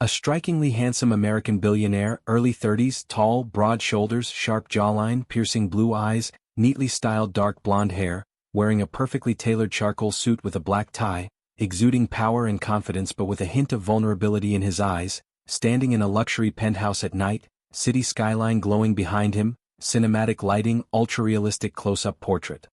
A strikingly handsome American billionaire, early 30s, tall, broad shoulders, sharp jawline, piercing blue eyes, neatly styled dark blonde hair, wearing a perfectly tailored charcoal suit with a black tie, exuding power and confidence but with a hint of vulnerability in his eyes, standing in a luxury penthouse at night, city skyline glowing behind him, cinematic lighting, ultra-realistic close-up portrait.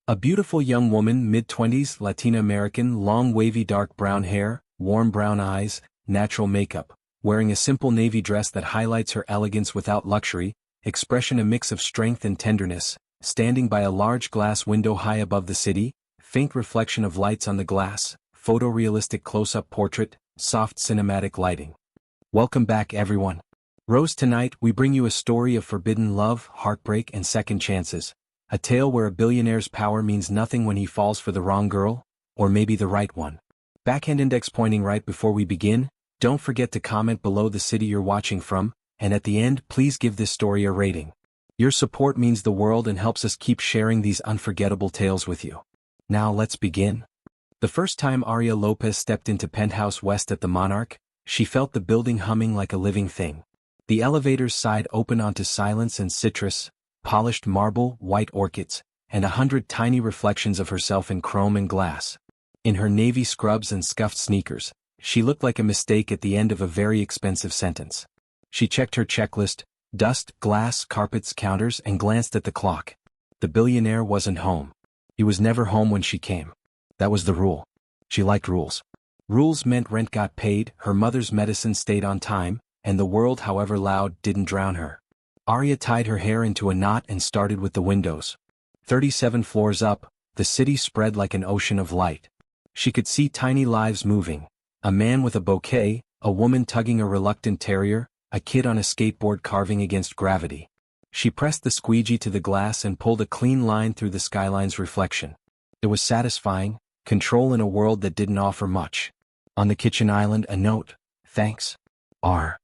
A beautiful young woman, mid-20s, Latina American, long wavy dark brown hair, warm brown eyes, natural makeup, wearing a simple navy dress that highlights her elegance without luxury, expression a mix of strength and tenderness, standing by a large glass window high above the city, faint reflection of lights on the glass, photorealistic close-up portrait, soft cinematic lighting. Welcome back everyone. Rose, tonight we bring you a story of forbidden love, heartbreak and second chances. A tale where a billionaire's power means nothing when he falls for the wrong girl, or maybe the right one. Backhand index pointing right before we begin, don't forget to comment below the city you're watching from, and at the end please give this story a rating. Your support means the world and helps us keep sharing these unforgettable tales with you. Now let's begin. The first time Aria Lopez stepped into Penthouse West at the Monarch, she felt the building humming like a living thing. The elevator's side open onto silence and citrus, polished marble, white orchids, and 100 tiny reflections of herself in chrome and glass. In her navy scrubs and scuffed sneakers, she looked like a mistake at the end of a very expensive sentence. She checked her checklist, dust, glass, carpets, counters, and glanced at the clock. The billionaire wasn't home. He was never home when she came. That was the rule. She liked rules. Rules meant rent got paid, her mother's medicine stayed on time, and the world, however loud, didn't drown her. Aria tied her hair into a knot and started with the windows. 37 floors up, the city spread like an ocean of light. She could see tiny lives moving. A man with a bouquet, a woman tugging a reluctant terrier, a kid on a skateboard carving against gravity. She pressed the squeegee to the glass and pulled a clean line through the skyline's reflection. It was satisfying, control in a world that didn't offer much. On the kitchen island, a note, thanks, R.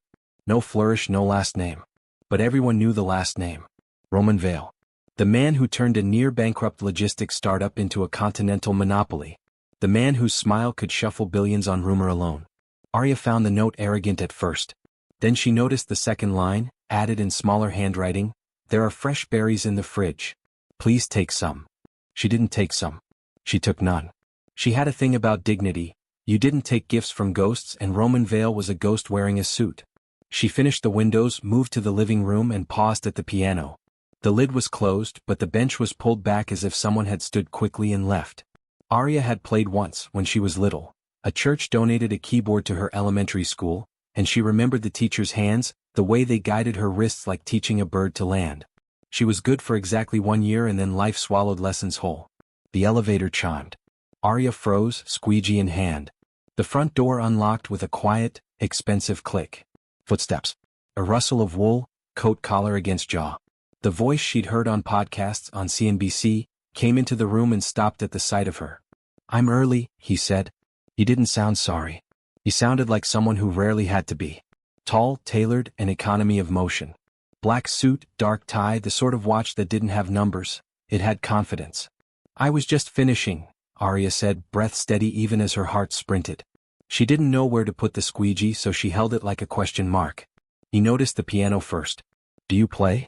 No flourish, no last name. But everyone knew the last name. Roman Vale. The man who turned a near-bankrupt logistics startup into a continental monopoly. The man whose smile could shuffle billions on rumor alone. Aria found the note arrogant at first. Then she noticed the second line, added in smaller handwriting, there are fresh berries in the fridge. Please take some. She didn't take some. She took none. She had a thing about dignity. You didn't take gifts from ghosts, and Roman Vale was a ghost wearing a suit. She finished the windows, moved to the living room and paused at the piano. The lid was closed, but the bench was pulled back as if someone had stood quickly and left. Aria had played once, when she was little. A church donated a keyboard to her elementary school, and she remembered the teacher's hands, the way they guided her wrists like teaching a bird to land. She was good for exactly 1 year and then life swallowed lessons whole. The elevator chimed. Aria froze, squeegee in hand. The front door unlocked with a quiet, expensive click. Footsteps. A rustle of wool, coat collar against jaw. The voice she'd heard on podcasts on CNBC came into the room and stopped at the sight of her. I'm early, he said. He didn't sound sorry. He sounded like someone who rarely had to be. Tall, tailored, an economy of motion. Black suit, dark tie, the sort of watch that didn't have numbers. It had confidence. I was just finishing, Aria said, breath steady even as her heart sprinted. She didn't know where to put the squeegee, so she held it like a question mark. He noticed the piano first. Do you play?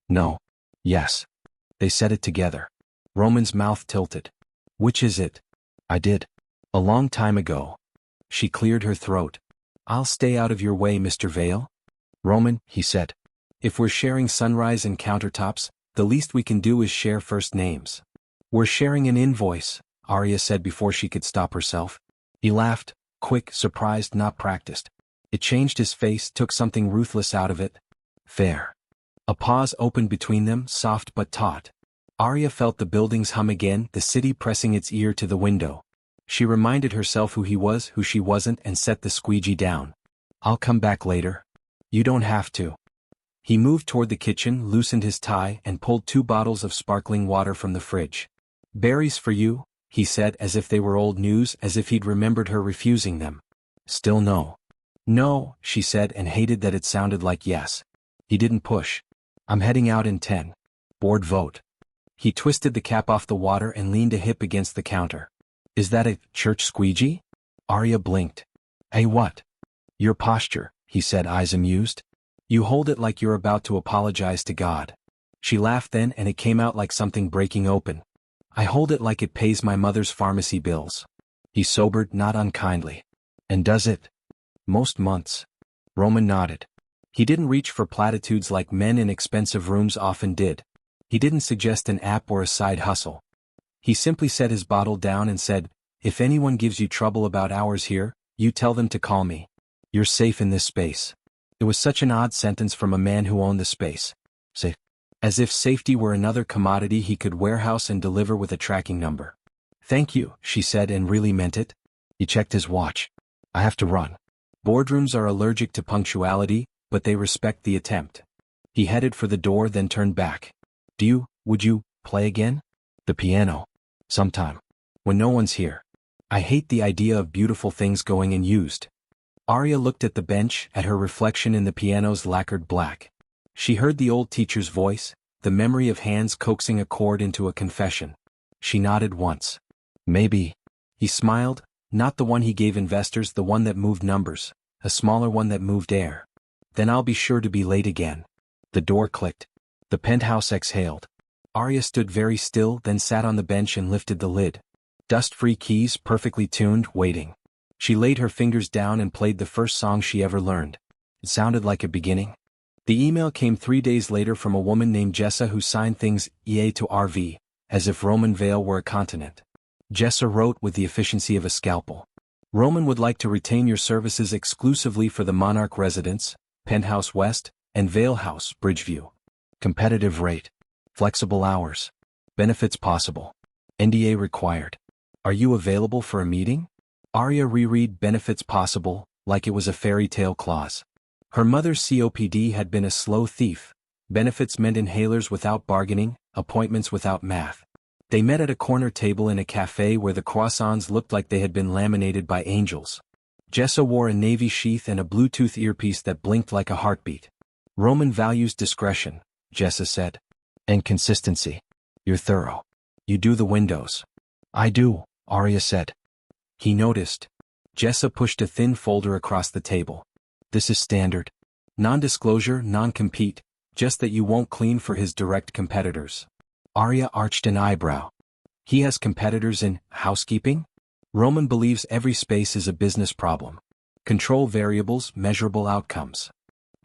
No. Yes. They said it together. Roman's mouth tilted. Which is it? I did. A long time ago. She cleared her throat. I'll stay out of your way, Mr. Vale. Roman, he said. If we're sharing sunrise and countertops, the least we can do is share first names. We're sharing an invoice, Aria said before she could stop herself. He laughed. Quick, surprised, not practiced. It changed his face, took something ruthless out of it. Fair. A pause opened between them, soft but taut. Aria felt the buildings hum again, the city pressing its ear to the window. She reminded herself who he was, who she wasn't, and set the squeegee down. I'll come back later. You don't have to. He moved toward the kitchen, loosened his tie, and pulled 2 bottles of sparkling water from the fridge. Berries for you, he said, as if they were old news, as if he'd remembered her refusing them. Still no. No, she said, and hated that it sounded like yes. He didn't push. I'm heading out in 10. Board vote. He twisted the cap off the water and leaned a hip against the counter. Is that a church squeegee? Aria blinked. A what? Your posture, he said, eyes amused. You hold it like you're about to apologize to God. She laughed then, and it came out like something breaking open. I hold it like it pays my mother's pharmacy bills. He sobered, not unkindly. And does it? Most months. Roman nodded. He didn't reach for platitudes like men in expensive rooms often did. He didn't suggest an app or a side hustle. He simply set his bottle down and said, if anyone gives you trouble about hours here, you tell them to call me. You're safe in this space. It was such an odd sentence from a man who owned the space. Safe. As if safety were another commodity he could warehouse and deliver with a tracking number. Thank you, she said, and really meant it. He checked his watch. I have to run. Boardrooms are allergic to punctuality, but they respect the attempt. He headed for the door, then turned back. Would you, play again? The piano. Sometime. When no one's here. I hate the idea of beautiful things going unused. Arya looked at the bench, at her reflection in the piano's lacquered black. She heard the old teacher's voice, the memory of hands coaxing a chord into a confession. She nodded once. Maybe. He smiled, not the one he gave investors, the one that moved numbers, a smaller one that moved air. Then I'll be sure to be late again. The door clicked. The penthouse exhaled. Arya stood very still, then sat on the bench and lifted the lid. Dust-free keys, perfectly tuned, waiting. She laid her fingers down and played the first song she ever learned. It sounded like a beginning. The email came 3 days later from a woman named Jessa who signed things EA to RV, as if Roman Vale were a continent. Jessa wrote with the efficiency of a scalpel. Roman would like to retain your services exclusively for the Monarch Residence, Penthouse West, and Vale House, Bridgeview. Competitive rate. Flexible hours. Benefits possible. NDA required. Are you available for a meeting? Arya reread benefits possible, like it was a fairy tale clause. Her mother's COPD had been a slow thief. Benefits meant inhalers without bargaining, appointments without math. They met at a corner table in a cafe where the croissants looked like they had been laminated by angels. Jessa wore a navy sheath and a Bluetooth earpiece that blinked like a heartbeat. Roman values discretion, Jessa said. And consistency. You're thorough. You do the windows. I do, Arya said. He noticed. Jessa pushed a thin folder across the table. This is standard. Non-disclosure, non-compete, just that you won't clean for his direct competitors. Arya arched an eyebrow. He has competitors in housekeeping? Roman believes every space is a business problem. Control variables, measurable outcomes.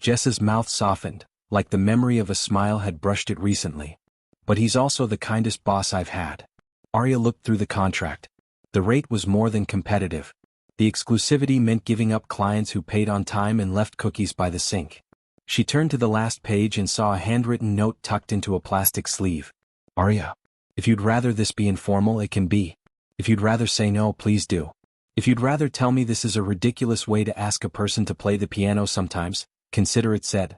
Jessa's mouth softened, like the memory of a smile had brushed it recently. But he's also the kindest boss I've had. Arya looked through the contract. The rate was more than competitive. The exclusivity meant giving up clients who paid on time and left cookies by the sink. She turned to the last page and saw a handwritten note tucked into a plastic sleeve. Arya, if you'd rather this be informal, it can be. If you'd rather say no, please do. If you'd rather tell me this is a ridiculous way to ask a person to play the piano sometimes, consider it said.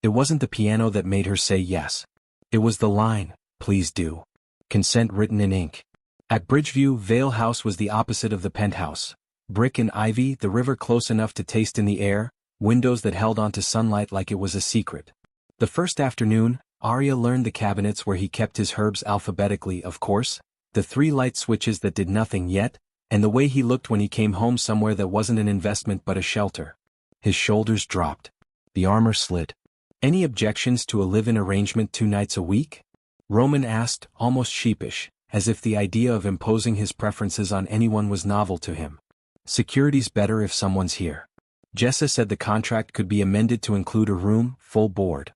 It wasn't the piano that made her say yes. It was the line, please do. Consent written in ink. At Bridgeview, Vale House was the opposite of the penthouse. Brick and ivy, the river close enough to taste in the air, windows that held onto sunlight like it was a secret. The first afternoon, Arya learned the cabinets where he kept his herbs alphabetically, of course, the 3 light switches that did nothing yet, and the way he looked when he came home somewhere that wasn't an investment but a shelter. His shoulders dropped. The armor slid. Any objections to a live-in arrangement 2 nights a week? Roman asked, almost sheepish, as if the idea of imposing his preferences on anyone was novel to him. Security's better if someone's here. Jessa said the contract could be amended to include a room, full board.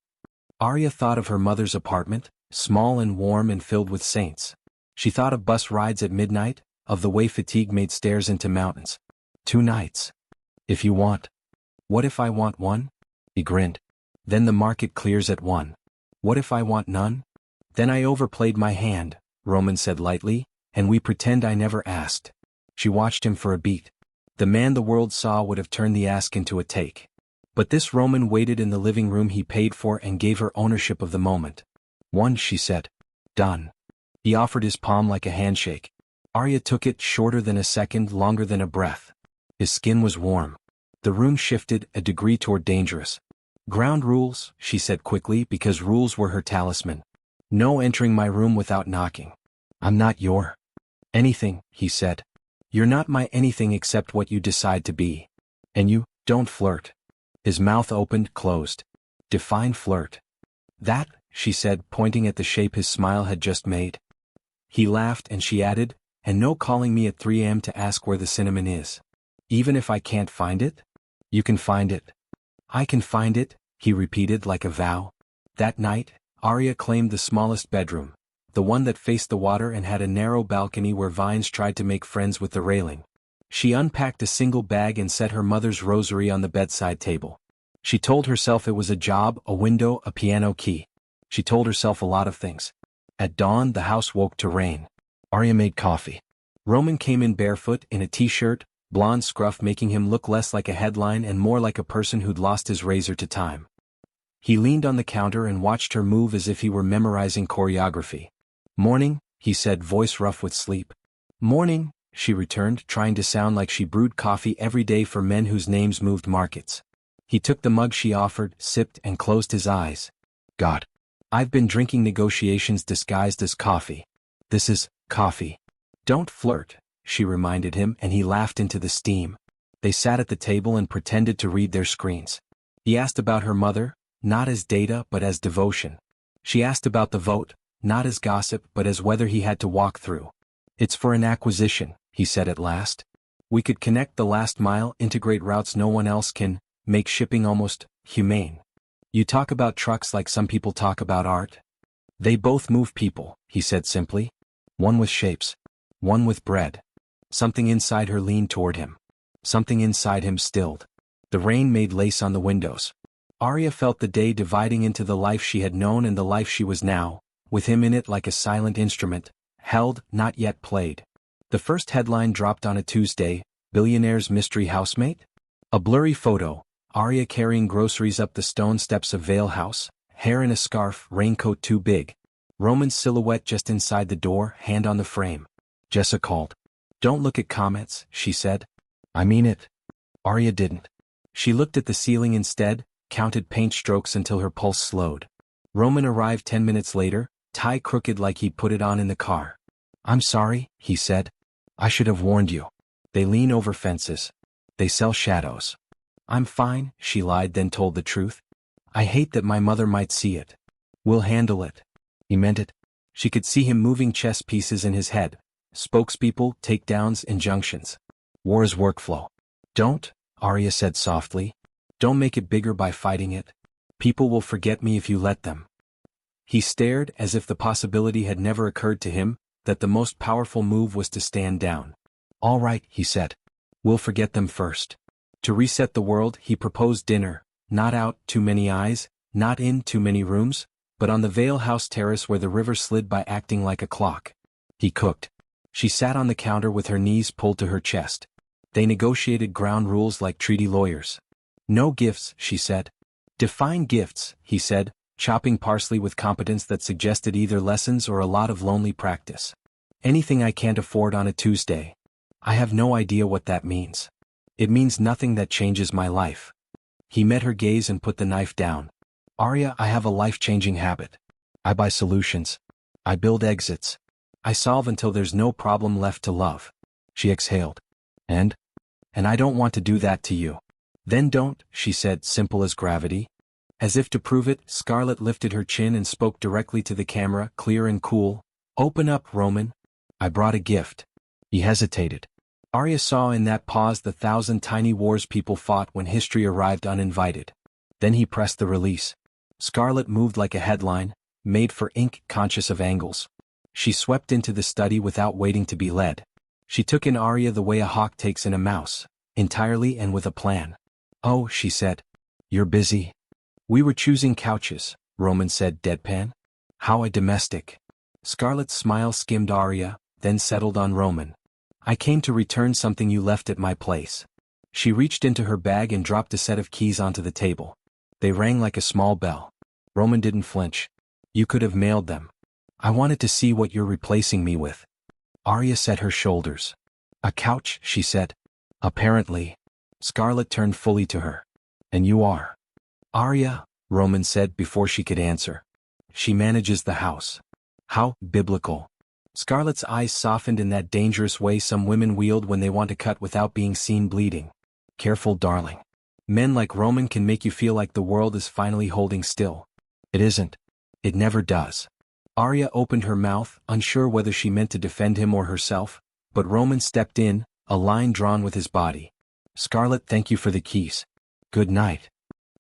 Arya thought of her mother's apartment, small and warm and filled with saints. She thought of bus rides at midnight, of the way fatigue made stairs into mountains. 2 nights. If you want. What if I want 1? He grinned. Then the market clears at 1. What if I want none? Then I overplayed my hand, Roman said lightly, and we pretend I never asked. She watched him for a beat. The man the world saw would have turned the ask into a take. But this Roman waited in the living room he paid for and gave her ownership of the moment. 1, she said. Done. He offered his palm like a handshake. Arya took it, shorter than a second, longer than a breath. His skin was warm. The room shifted a degree toward dangerous. Ground rules, she said quickly, because rules were her talisman. No entering my room without knocking. I'm not your anything, he said. You're not my anything except what you decide to be. And you, don't flirt. His mouth opened, closed. Define flirt. That, she said, pointing at the shape his smile had just made. He laughed and she added, and no calling me at 3 a.m. to ask where the cinnamon is. Even if I can't find it? You can find it. I can find it, he repeated like a vow. That night, Arya claimed the smallest bedroom, the one that faced the water and had a narrow balcony where vines tried to make friends with the railing. She unpacked a single bag and set her mother's rosary on the bedside table. She told herself it was a job, a window, a piano key. She told herself a lot of things. At dawn, the house woke to rain. Arya made coffee. Roman came in barefoot, in a t-shirt, blonde scruff making him look less like a headline and more like a person who'd lost his razor to time. He leaned on the counter and watched her move as if he were memorizing choreography. Morning, he said, voice rough with sleep. Morning, she returned, trying to sound like she brewed coffee every day for men whose names moved markets. He took the mug she offered, sipped, and closed his eyes. God. I've been drinking negotiations disguised as coffee. This is coffee. Don't flirt, she reminded him, and he laughed into the steam. They sat at the table and pretended to read their screens. He asked about her mother, not as data but as devotion. She asked about the vote, not as gossip but as whether he had to walk through. It's for an acquisition, he said at last. We could connect the last mile, integrate routes no one else can, make shipping almost humane. You talk about trucks like some people talk about art. They both move people, he said simply. One with shapes. One with bread. Something inside her leaned toward him. Something inside him stilled. The rain made lace on the windows. Arya felt the day dividing into the life she had known and the life she was now, with him in it like a silent instrument, held, not yet played. The first headline dropped on a Tuesday, Billionaire's mystery housemate? A blurry photo, Arya carrying groceries up the stone steps of Vale House, hair in a scarf, raincoat too big. Roman's silhouette just inside the door, hand on the frame. Jessa called. Don't look at comments, she said. I mean it. Arya didn't. She looked at the ceiling instead, counted paint strokes until her pulse slowed. Roman arrived 10 minutes later, tie crooked like he put it on in the car. I'm sorry, he said. I should have warned you. They lean over fences. They sell shadows. I'm fine, she lied, then told the truth. I hate that my mother might see it. We'll handle it. He meant it. She could see him moving chess pieces in his head. Spokespeople, takedowns, injunctions. War's workflow. Don't, Arya said softly. Don't make it bigger by fighting it. People will forget me if you let them. He stared as if the possibility had never occurred to him, that the most powerful move was to stand down. All right, he said. We'll forget them first. To reset the world, he proposed dinner, not out, too many eyes, not in, too many rooms, but on the Vale House terrace where the river slid by acting like a clock. He cooked. She sat on the counter with her knees pulled to her chest. They negotiated ground rules like treaty lawyers. No gifts, she said. Define gifts, he said, chopping parsley with competence that suggested either lessons or a lot of lonely practice. Anything I can't afford on a Tuesday. I have no idea what that means. It means nothing that changes my life. He met her gaze and put the knife down. Arya, I have a life-changing habit. I buy solutions. I build exits. I solve until there's no problem left to love. She exhaled. And I don't want to do that to you. Then don't, she said, simple as gravity. As if to prove it, Scarlett lifted her chin and spoke directly to the camera, clear and cool. Open up, Roman. I brought a gift. He hesitated. Arya saw in that pause the 1,000 tiny wars people fought when history arrived uninvited. Then he pressed the release. Scarlett moved like a headline, made for ink, conscious of angles. She swept into the study without waiting to be led. She took in Arya the way a hawk takes in a mouse, entirely and with a plan. Oh, she said. You're busy. We were choosing couches, Roman said deadpan. How a domestic. Scarlett's smile skimmed Arya, then settled on Roman. I came to return something you left at my place. She reached into her bag and dropped a set of keys onto the table. They rang like a small bell. Roman didn't flinch. You could have mailed them. I wanted to see what you're replacing me with. Arya set her shoulders. A couch, she said. Apparently. Scarlett turned fully to her. And you are. Arya, Roman said before she could answer. She manages the house. How biblical. Scarlett's eyes softened in that dangerous way some women wield when they want to cut without being seen bleeding. Careful, darling. Men like Roman can make you feel like the world is finally holding still. It isn't. It never does. Arya opened her mouth, unsure whether she meant to defend him or herself, but Roman stepped in, a line drawn with his body. Scarlet, thank you for the keys. Good night.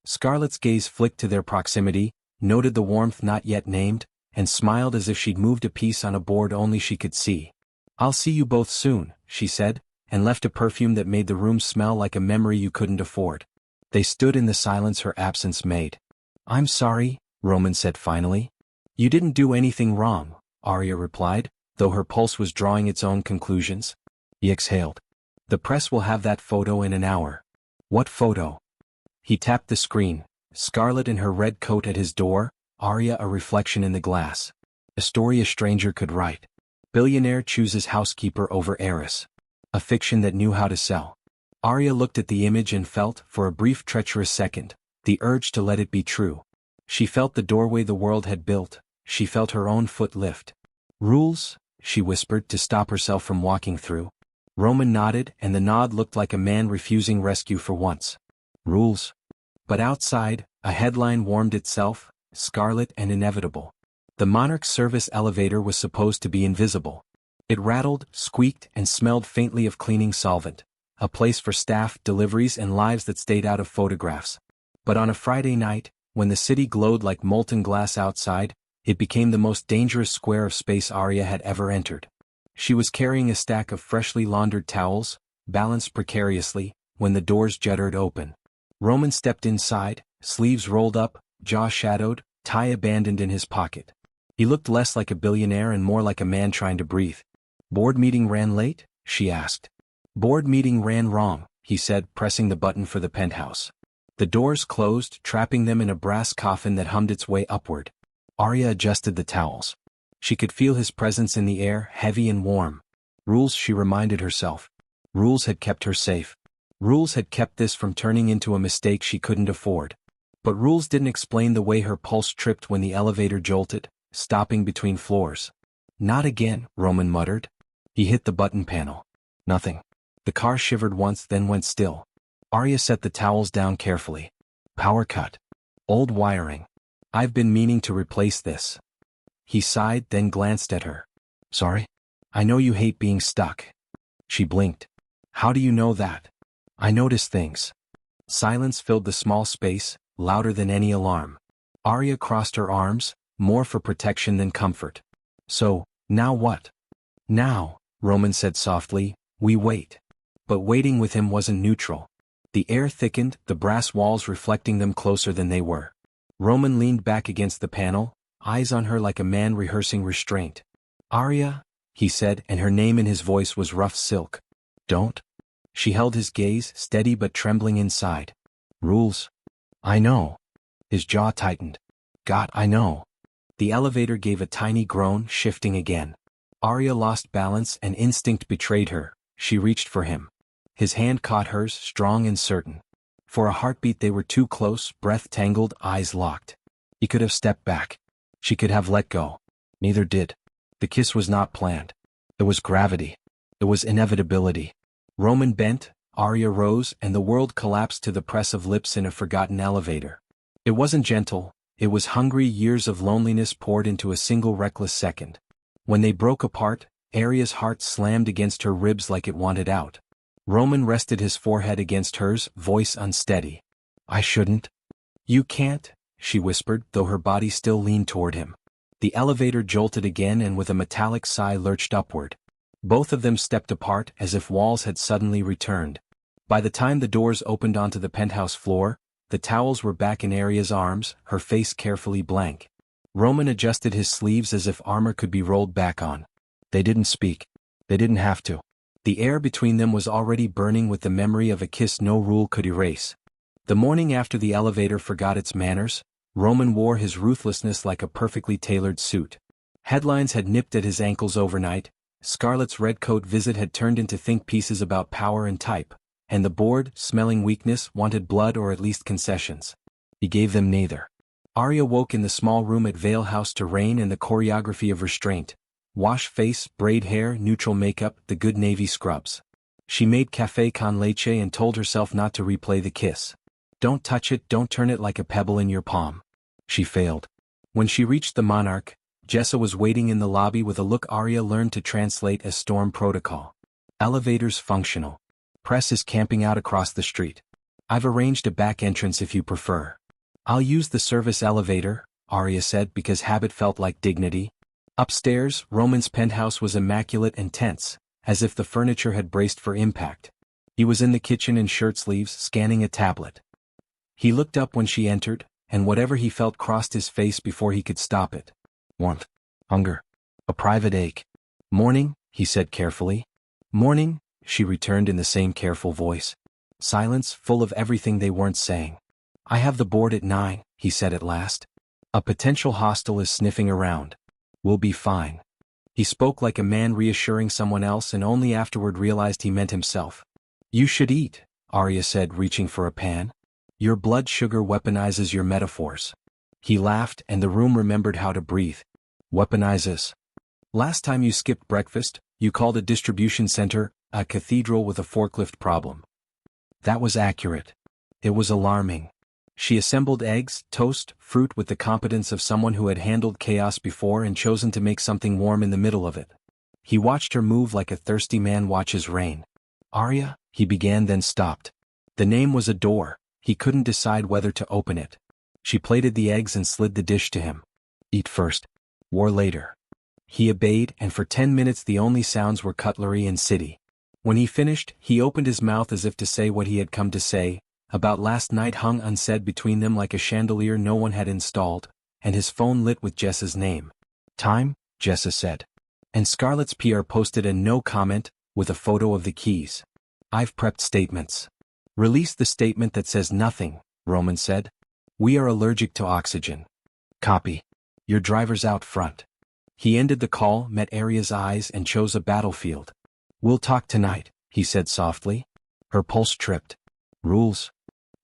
Scarlet's gaze flicked to their proximity, noted the warmth not yet named, and smiled as if she'd moved a piece on a board only she could see. I'll see you both soon, she said, and left a perfume that made the room smell like a memory you couldn't afford. They stood in the silence her absence made. I'm sorry, Roman said finally. You didn't do anything wrong, Arya replied, though her pulse was drawing its own conclusions. He exhaled. The press will have that photo in an hour. What photo? He tapped the screen, Scarlet in her red coat at his door, Arya a reflection in the glass. A story a stranger could write. Billionaire chooses housekeeper over heiress. A fiction that knew how to sell. Arya looked at the image and felt, for a brief treacherous second, the urge to let it be true. She felt the doorway the world had built, she felt her own foot lift. Rules? She whispered to stop herself from walking through. Roman nodded, and the nod looked like a man refusing rescue for once. Rules? But outside, a headline warmed itself, Scarlet and Inevitable. The Monarch's service elevator was supposed to be invisible. It rattled, squeaked, and smelled faintly of cleaning solvent, a place for staff, deliveries, and lives that stayed out of photographs. But on a Friday night, when the city glowed like molten glass outside, it became the most dangerous square of space Arya had ever entered. She was carrying a stack of freshly laundered towels, balanced precariously, when the doors juttered open. Roman stepped inside, sleeves rolled up, jaw shadowed, tie abandoned in his pocket. He looked less like a billionaire and more like a man trying to breathe. Board meeting ran late? She asked. Board meeting ran wrong, he said, pressing the button for the penthouse. The doors closed, trapping them in a brass coffin that hummed its way upward. Arya adjusted the towels. She could feel his presence in the air, heavy and warm. Rules, she reminded herself. Rules had kept her safe. Rules had kept this from turning into a mistake she couldn't afford. But rules didn't explain the way her pulse tripped when the elevator jolted, stopping between floors. Not again, Roman muttered. He hit the button panel. Nothing. The car shivered once, then went still. Arya set the towels down carefully. Power cut. Old wiring. I've been meaning to replace this. He sighed, then glanced at her. Sorry? I know you hate being stuck. She blinked. How do you know that? I notice things. Silence filled the small space, louder than any alarm. Arya crossed her arms, more for protection than comfort. So, now what? Now, Roman said softly, we wait. But waiting with him wasn't neutral. The air thickened, the brass walls reflecting them closer than they were. Roman leaned back against the panel, eyes on her like a man rehearsing restraint. Arya, he said, and her name in his voice was rough silk. Don't. She held his gaze, steady but trembling inside. Rules. I know. His jaw tightened. God, I know. The elevator gave a tiny groan, shifting again. Arya lost balance and instinct betrayed her. She reached for him. His hand caught hers, strong and certain. For a heartbeat they were too close, breath tangled, eyes locked. He could have stepped back. She could have let go. Neither did. The kiss was not planned. It was gravity. It was inevitability. Roman bent, Arya rose, and the world collapsed to the press of lips in a forgotten elevator. It wasn't gentle, it was hungry, years of loneliness poured into a single reckless second. When they broke apart, Arya's heart slammed against her ribs like it wanted out. Roman rested his forehead against hers, voice unsteady. I shouldn't. You can't, she whispered, though her body still leaned toward him. The elevator jolted again and with a metallic sigh lurched upward. Both of them stepped apart as if walls had suddenly returned. By the time the doors opened onto the penthouse floor, the towels were back in Arya's arms, her face carefully blank. Roman adjusted his sleeves as if armor could be rolled back on. They didn't speak. They didn't have to. The air between them was already burning with the memory of a kiss no rule could erase. The morning after the elevator forgot its manners, Roman wore his ruthlessness like a perfectly tailored suit. Headlines had nipped at his ankles overnight, Scarlet's red coat visit had turned into think pieces about power and type, and the board, smelling weakness, wanted blood or at least concessions. He gave them neither. Arya woke in the small room at Vale House to rain and the choreography of restraint. Wash face, braid hair, neutral makeup, the good navy scrubs. She made café con leche and told herself not to replay the kiss. Don't touch it, don't turn it like a pebble in your palm. She failed. When she reached the Monarch, Jessa was waiting in the lobby with a look Arya learned to translate as storm protocol. Elevators functional. Press is camping out across the street. I've arranged a back entrance if you prefer. I'll use the service elevator, Arya said because habit felt like dignity. Upstairs, Roman's penthouse was immaculate and tense, as if the furniture had braced for impact. He was in the kitchen in shirt sleeves, scanning a tablet. He looked up when she entered, and whatever he felt crossed his face before he could stop it. Warmth. Hunger. A private ache. Morning, he said carefully. Morning, she returned in the same careful voice. Silence, full of everything they weren't saying. I have the board at 9, he said at last. A potential hostile is sniffing around. We'll be fine. He spoke like a man reassuring someone else and only afterward realized he meant himself. You should eat, Arya said, reaching for a pan. Your blood sugar weaponizes your metaphors. He laughed and the room remembered how to breathe. Weaponizes. Last time you skipped breakfast, you called a distribution center a cathedral with a forklift problem. That was accurate. It was alarming. She assembled eggs, toast, fruit with the competence of someone who had handled chaos before and chosen to make something warm in the middle of it. He watched her move like a thirsty man watches rain. Arya, he began then stopped. The name was a door. He couldn't decide whether to open it. She plated the eggs and slid the dish to him. Eat first. War later. He obeyed, and for 10 minutes the only sounds were cutlery and city. When he finished, he opened his mouth as if to say what he had come to say, about last night hung unsaid between them like a chandelier no one had installed, and his phone lit with Jessa's name. Time, Jessa said. And Scarlett's PR posted a no comment, with a photo of the keys. I've prepped statements. Release the statement that says nothing, Roman said. We are allergic to oxygen. Copy. Your driver's out front. He ended the call, met Arya's eyes and chose a battlefield. We'll talk tonight, he said softly. Her pulse tripped. Rules?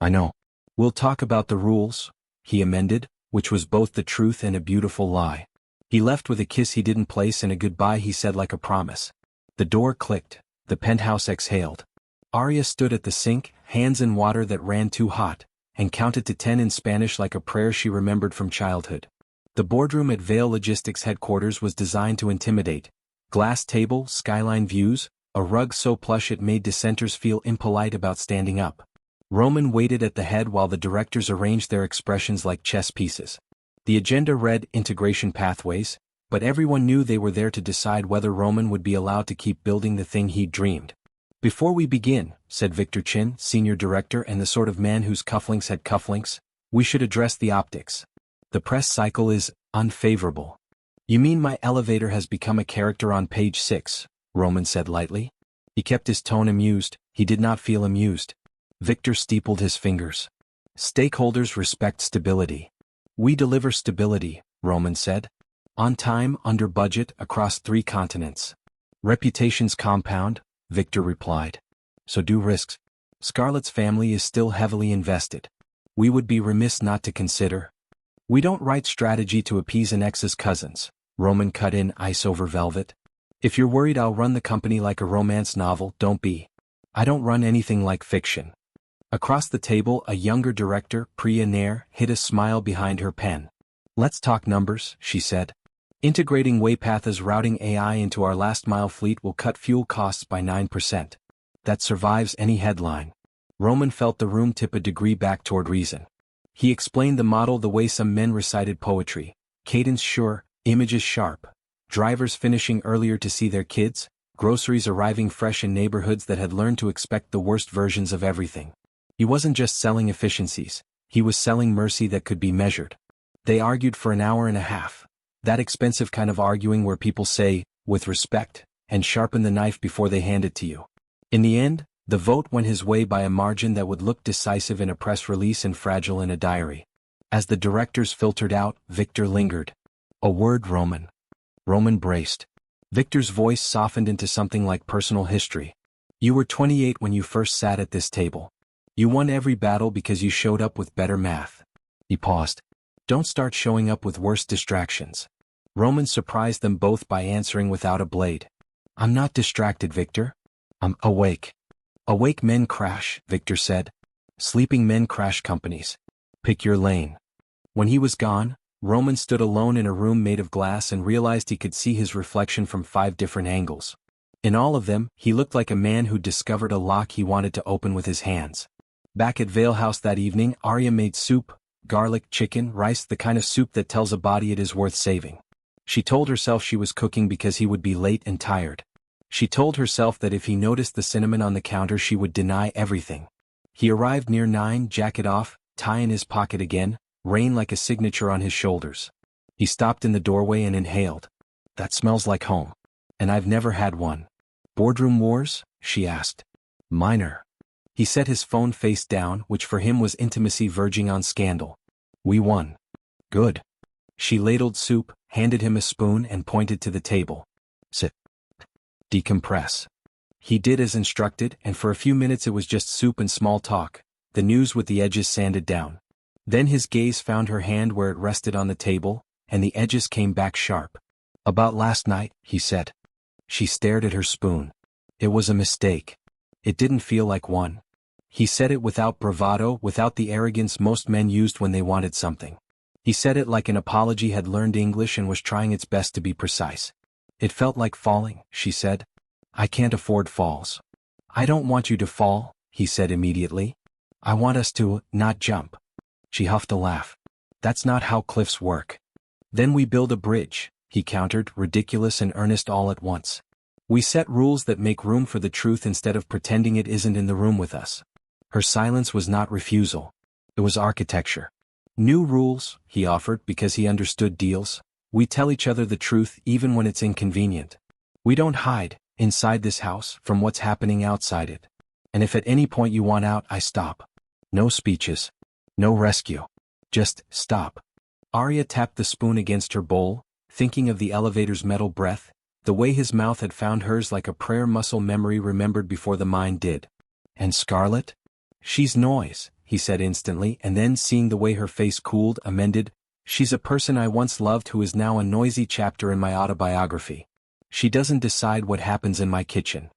I know. We'll talk about the rules, he amended, which was both the truth and a beautiful lie. He left with a kiss he didn't place and a goodbye he said like a promise. The door clicked. The penthouse exhaled. Arya stood at the sink, hands in water that ran too hot, and counted to 10 in Spanish like a prayer she remembered from childhood. The boardroom at Vale Logistics headquarters was designed to intimidate. Glass table, skyline views, a rug so plush it made dissenters feel impolite about standing up. Roman waited at the head while the directors arranged their expressions like chess pieces. The agenda read integration pathways, but everyone knew they were there to decide whether Roman would be allowed to keep building the thing he'd dreamed. Before we begin, said Victor Chin, senior director and the sort of man whose cufflinks had cufflinks, we should address the optics. The press cycle is unfavorable. You mean my elevator has become a character on page 6, Roman said lightly. He kept his tone amused, he did not feel amused. Victor steepled his fingers. Stakeholders respect stability. We deliver stability, Roman said. On time, under budget, across 3 continents. Reputations compound, Victor replied. So do risks. Scarlett's family is still heavily invested. We would be remiss not to consider. We don't write strategy to appease an ex's cousins, Roman cut in ice over velvet. If you're worried I'll run the company like a romance novel, don't be. I don't run anything like fiction. Across the table, a younger director, Priya Nair, hid a smile behind her pen. Let's talk numbers, she said. Integrating Waypath's routing AI into our last-mile fleet will cut fuel costs by 9%. That survives any headline. Roman felt the room tip a degree back toward reason. He explained the model the way some men recited poetry. Cadence sure, images sharp. Drivers finishing earlier to see their kids, groceries arriving fresh in neighborhoods that had learned to expect the worst versions of everything. He wasn't just selling efficiencies, he was selling mercy that could be measured. They argued for an hour and a half. That expensive kind of arguing where people say, with respect, and sharpen the knife before they hand it to you. In the end, the vote went his way by a margin that would look decisive in a press release and fragile in a diary. As the directors filtered out, Victor lingered. A word, Roman. Roman braced. Victor's voice softened into something like personal history. You were 28 when you first sat at this table. You won every battle because you showed up with better math. He paused. Don't start showing up with worse distractions. Roman surprised them both by answering without a blade. I'm not distracted, Victor. I'm awake. Awake men crash, Victor said. Sleeping men crash companies. Pick your lane. When he was gone, Roman stood alone in a room made of glass and realized he could see his reflection from 5 different angles. In all of them, he looked like a man who discovered a lock he wanted to open with his hands. Back at Vale House that evening, Arya made soup, garlic, chicken, rice, the kind of soup that tells a body it is worth saving. She told herself she was cooking because he would be late and tired. She told herself that if he noticed the cinnamon on the counter she would deny everything. He arrived near 9, jacket off, tie in his pocket again, rain like a signature on his shoulders. He stopped in the doorway and inhaled. That smells like home. And I've never had one. Boardroom wars? She asked. Minor. He set his phone face down, which for him was intimacy verging on scandal. We won. Good. She ladled soup, handed him a spoon and pointed to the table. Sit. Decompress. He did as instructed, and for a few minutes it was just soup and small talk, the news with the edges sanded down. Then his gaze found her hand where it rested on the table, and the edges came back sharp. About last night, he said. She stared at her spoon. It was a mistake. It didn't feel like one. He said it without bravado, without the arrogance most men used when they wanted something. He said it like an apology had learned English and was trying its best to be precise. It felt like falling, she said. I can't afford falls. I don't want you to fall, he said immediately. I want us to, not jump. She huffed a laugh. That's not how cliffs work. Then we build a bridge, he countered, ridiculous and earnest all at once. We set rules that make room for the truth instead of pretending it isn't in the room with us. Her silence was not refusal. It was architecture. New rules, he offered because he understood deals. We tell each other the truth even when it's inconvenient. We don't hide, inside this house, from what's happening outside it. And if at any point you want out, I stop. No speeches. No rescue. Just stop. Arya tapped the spoon against her bowl, thinking of the elevator's metal breath, the way his mouth had found hers like a prayer muscle memory remembered before the mind did. And Scarlet? She's noise, he said instantly, and then seeing the way her face cooled, amended, she's a person I once loved who is now a noisy chapter in my autobiography. She doesn't decide what happens in my kitchen.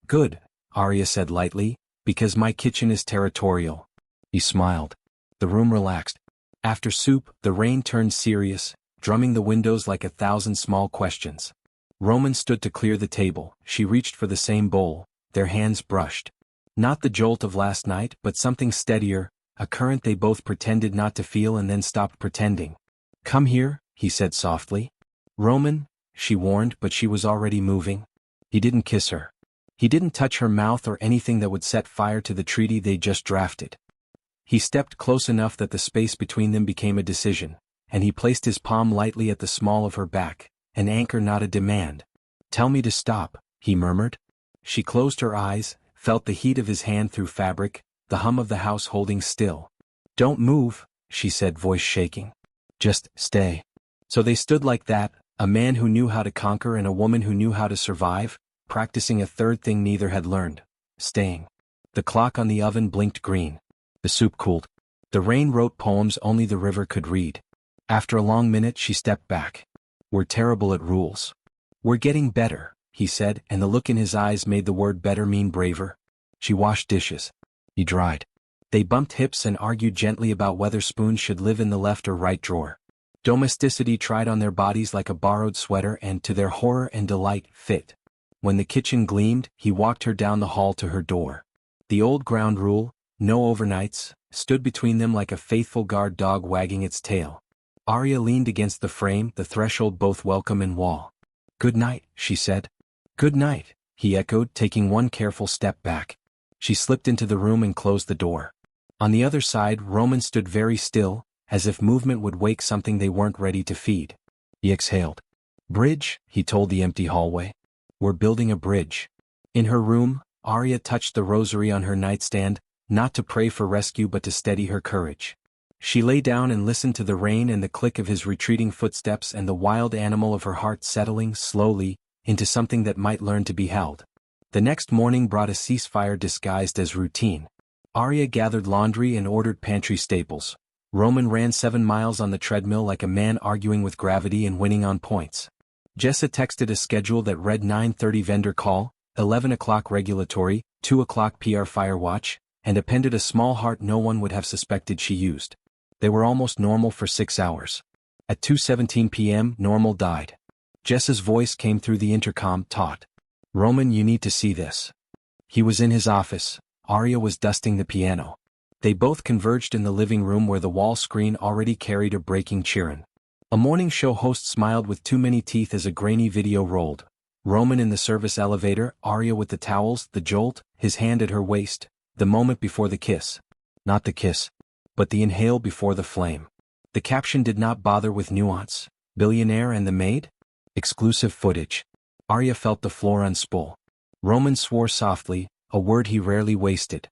Good, Arya said lightly, because my kitchen is territorial. He smiled. The room relaxed. After soup, the rain turned serious, drumming the windows like 1,000 small questions. Roman stood to clear the table. She reached for the same bowl. Their hands brushed. Not the jolt of last night, but something steadier, a current they both pretended not to feel and then stopped pretending. Come here, he said softly. Roman, she warned, but she was already moving. He didn't kiss her. He didn't touch her mouth or anything that would set fire to the treaty they just drafted. He stepped close enough that the space between them became a decision, and he placed his palm lightly at the small of her back, an anchor not a demand. Tell me to stop, he murmured. She closed her eyes, felt the heat of his hand through fabric, the hum of the house holding still. Don't move, she said, voice shaking. Just stay. So they stood like that, a man who knew how to conquer and a woman who knew how to survive, practicing a third thing neither had learned, staying. The clock on the oven blinked green. The soup cooled. The rain wrote poems only the river could read. After a long minute she stepped back. We're terrible at rules. We're getting better, he said, and the look in his eyes made the word better mean braver. She washed dishes. He dried. They bumped hips and argued gently about whether spoons should live in the left or right drawer. Domesticity tried on their bodies like a borrowed sweater and, to their horror and delight, fit. When the kitchen gleamed, he walked her down the hall to her door. The old ground rule, no overnights, stood between them like a faithful guard dog wagging its tail. Arya leaned against the frame, the threshold both welcome and wall. Good night, she said. Good night, he echoed, taking one careful step back. She slipped into the room and closed the door. On the other side, Roman stood very still, as if movement would wake something they weren't ready to feed. He exhaled. Bridge, he told the empty hallway. We're building a bridge. In her room, Arya touched the rosary on her nightstand, not to pray for rescue but to steady her courage. She lay down and listened to the rain and the click of his retreating footsteps and the wild animal of her heart settling, slowly, into something that might learn to be held. The next morning brought a ceasefire disguised as routine. Arya gathered laundry and ordered pantry staples. Roman ran 7 miles on the treadmill like a man arguing with gravity and winning on points. Jessa texted a schedule that read 9:30 vendor call, 11 o'clock regulatory, 2 o'clock PR fire watch, and appended a small heart no one would have suspected she used. They were almost normal for 6 hours. At 2:17 p.m. normal died. Jess's voice came through the intercom, taut. Roman, you need to see this. He was in his office. Arya was dusting the piano. They both converged in the living room where the wall screen already carried a breaking chirun. A morning show host smiled with too many teeth as a grainy video rolled. Roman in the service elevator, Arya with the towels, the jolt, his hand at her waist, the moment before the kiss. Not the kiss, but the inhale before the flame. The caption did not bother with nuance. Billionaire and the maid? Exclusive footage. Arya felt the floor unspool. Roman swore softly, a word he rarely wasted.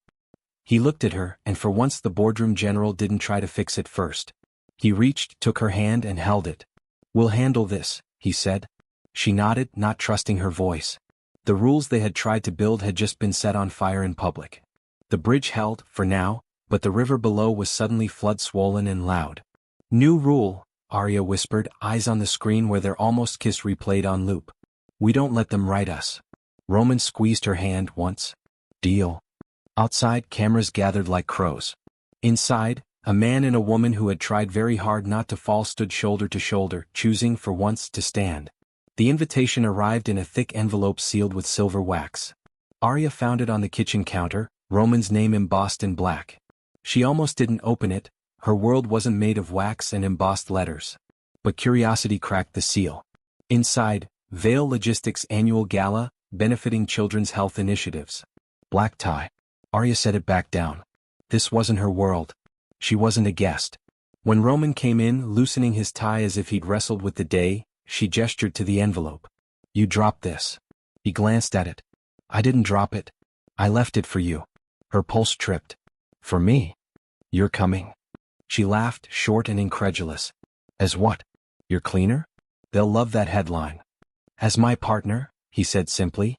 He looked at her, and for once the boardroom general didn't try to fix it first. He reached, took her hand and held it. We'll handle this, he said. She nodded, not trusting her voice. The rules they had tried to build had just been set on fire in public. The bridge held, for now, but the river below was suddenly flood-swollen and loud. New rule, Arya whispered, eyes on the screen where their almost kiss replayed on loop. We don't let them write us. Roman squeezed her hand once. Deal. Outside, cameras gathered like crows. Inside, a man and a woman who had tried very hard not to fall stood shoulder to shoulder, choosing for once to stand. The invitation arrived in a thick envelope sealed with silver wax. Arya found it on the kitchen counter, Roman's name embossed in black. She almost didn't open it, her world wasn't made of wax and embossed letters. But curiosity cracked the seal. Inside, Vail Logistics Annual Gala, benefiting children's health initiatives. Black tie. Arya set it back down. This wasn't her world. She wasn't a guest. When Roman came in, loosening his tie as if he'd wrestled with the day, she gestured to the envelope. You dropped this. He glanced at it. I didn't drop it. I left it for you. Her pulse tripped. For me? You're coming. She laughed, short and incredulous. As what? Your cleaner? They'll love that headline. As my partner, he said simply.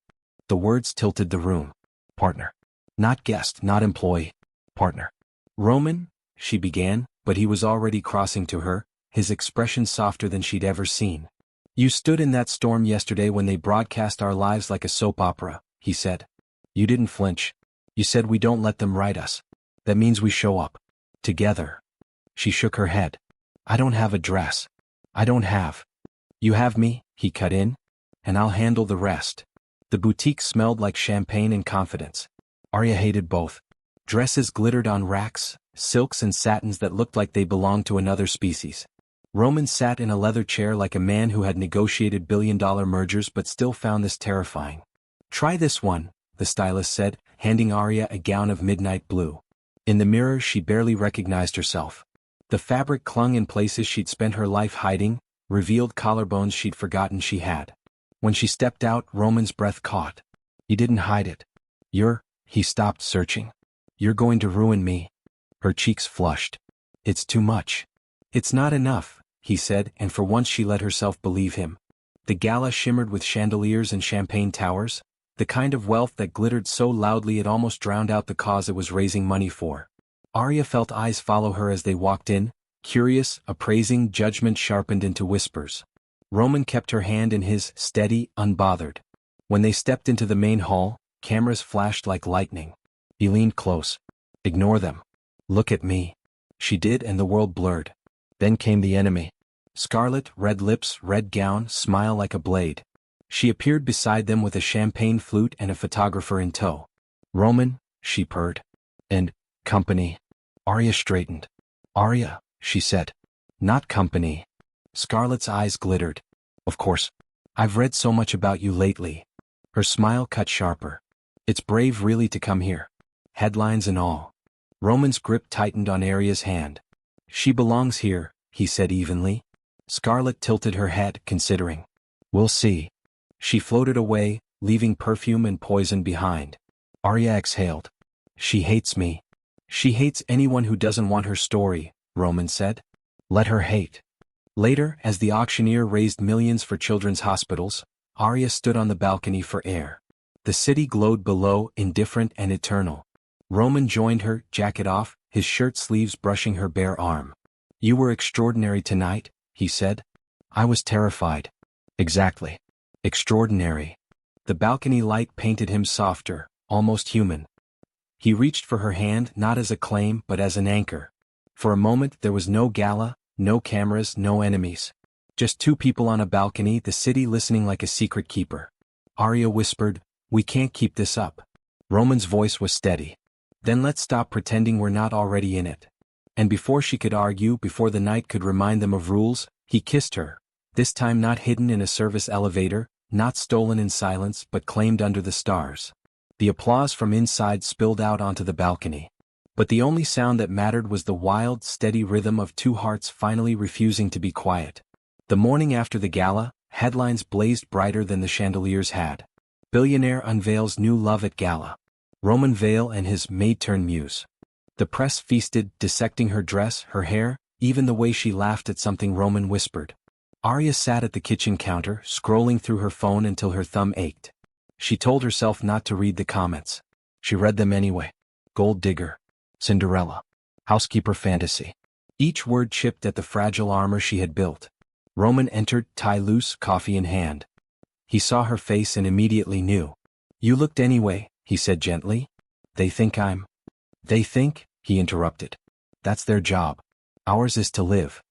The words tilted the room. Partner. Not guest, not employee. Partner. Roman, she began, but he was already crossing to her, his expression softer than she'd ever seen. You stood in that storm yesterday when they broadcast our lives like a soap opera, he said. You didn't flinch. You said we don't let them write us. That means we show up. Together. She shook her head. I don't have a dress. I don't have. You have me, he cut in. And I'll handle the rest. The boutique smelled like champagne and confidence. Arya hated both. Dresses glittered on racks, silks and satins that looked like they belonged to another species. Roman sat in a leather chair like a man who had negotiated billion-dollar mergers but still found this terrifying. Try this one, the stylist said, handing Arya a gown of midnight blue. In the mirror she barely recognized herself. The fabric clung in places she'd spent her life hiding, revealed collarbones she'd forgotten she had. When she stepped out, Roman's breath caught. You didn't hide it. He stopped searching. You're going to ruin me. Her cheeks flushed. It's too much. It's not enough, he said, and for once she let herself believe him. The gala shimmered with chandeliers and champagne towers, the kind of wealth that glittered so loudly it almost drowned out the cause it was raising money for. Arya felt eyes follow her as they walked in, curious, appraising, judgment sharpened into whispers. Roman kept her hand in his, steady, unbothered. When they stepped into the main hall, cameras flashed like lightning. He leaned close. Ignore them. Look at me. She did, and the world blurred. Then came the enemy. Scarlet, red lips, red gown, smile like a blade. She appeared beside them with a champagne flute and a photographer in tow. Roman, she purred. And, company. Arya straightened. Arya, she said. Not company. Scarlet's eyes glittered. Of course. I've read so much about you lately. Her smile cut sharper. It's brave really to come here. Headlines and all. Roman's grip tightened on Arya's hand. She belongs here, he said evenly. Scarlet tilted her head, considering. We'll see. She floated away, leaving perfume and poison behind. Arya exhaled. She hates me. She hates anyone who doesn't want her story, Roman said. Let her hate. Later, as the auctioneer raised millions for children's hospitals, Arya stood on the balcony for air. The city glowed below, indifferent and eternal. Roman joined her, jacket off, his shirt sleeves brushing her bare arm. You were extraordinary tonight, he said. I was terrified. Exactly. Extraordinary. The balcony light painted him softer, almost human. He reached for her hand not as a claim but as an anchor. For a moment there was no gala, no cameras, no enemies. Just two people on a balcony, the city listening like a secret keeper. Arya whispered, "We can't keep this up." Roman's voice was steady. "Then let's stop pretending we're not already in it." And before she could argue, before the night could remind them of rules, he kissed her. This time not hidden in a service elevator, not stolen in silence but claimed under the stars. The applause from inside spilled out onto the balcony. But the only sound that mattered was the wild, steady rhythm of two hearts finally refusing to be quiet. The morning after the gala, headlines blazed brighter than the chandeliers had. Billionaire unveils new love at gala. Roman Vale and his maid turn muse. The press feasted, dissecting her dress, her hair, even the way she laughed at something Roman whispered. Arya sat at the kitchen counter, scrolling through her phone until her thumb ached. She told herself not to read the comments. She read them anyway. Gold digger. Cinderella. Housekeeper fantasy. Each word chipped at the fragile armor she had built. Roman entered, tie loose, coffee in hand. He saw her face and immediately knew. "You looked anyway," he said gently. "They think I'm—" "They think," he interrupted. "That's their job. Ours is to live."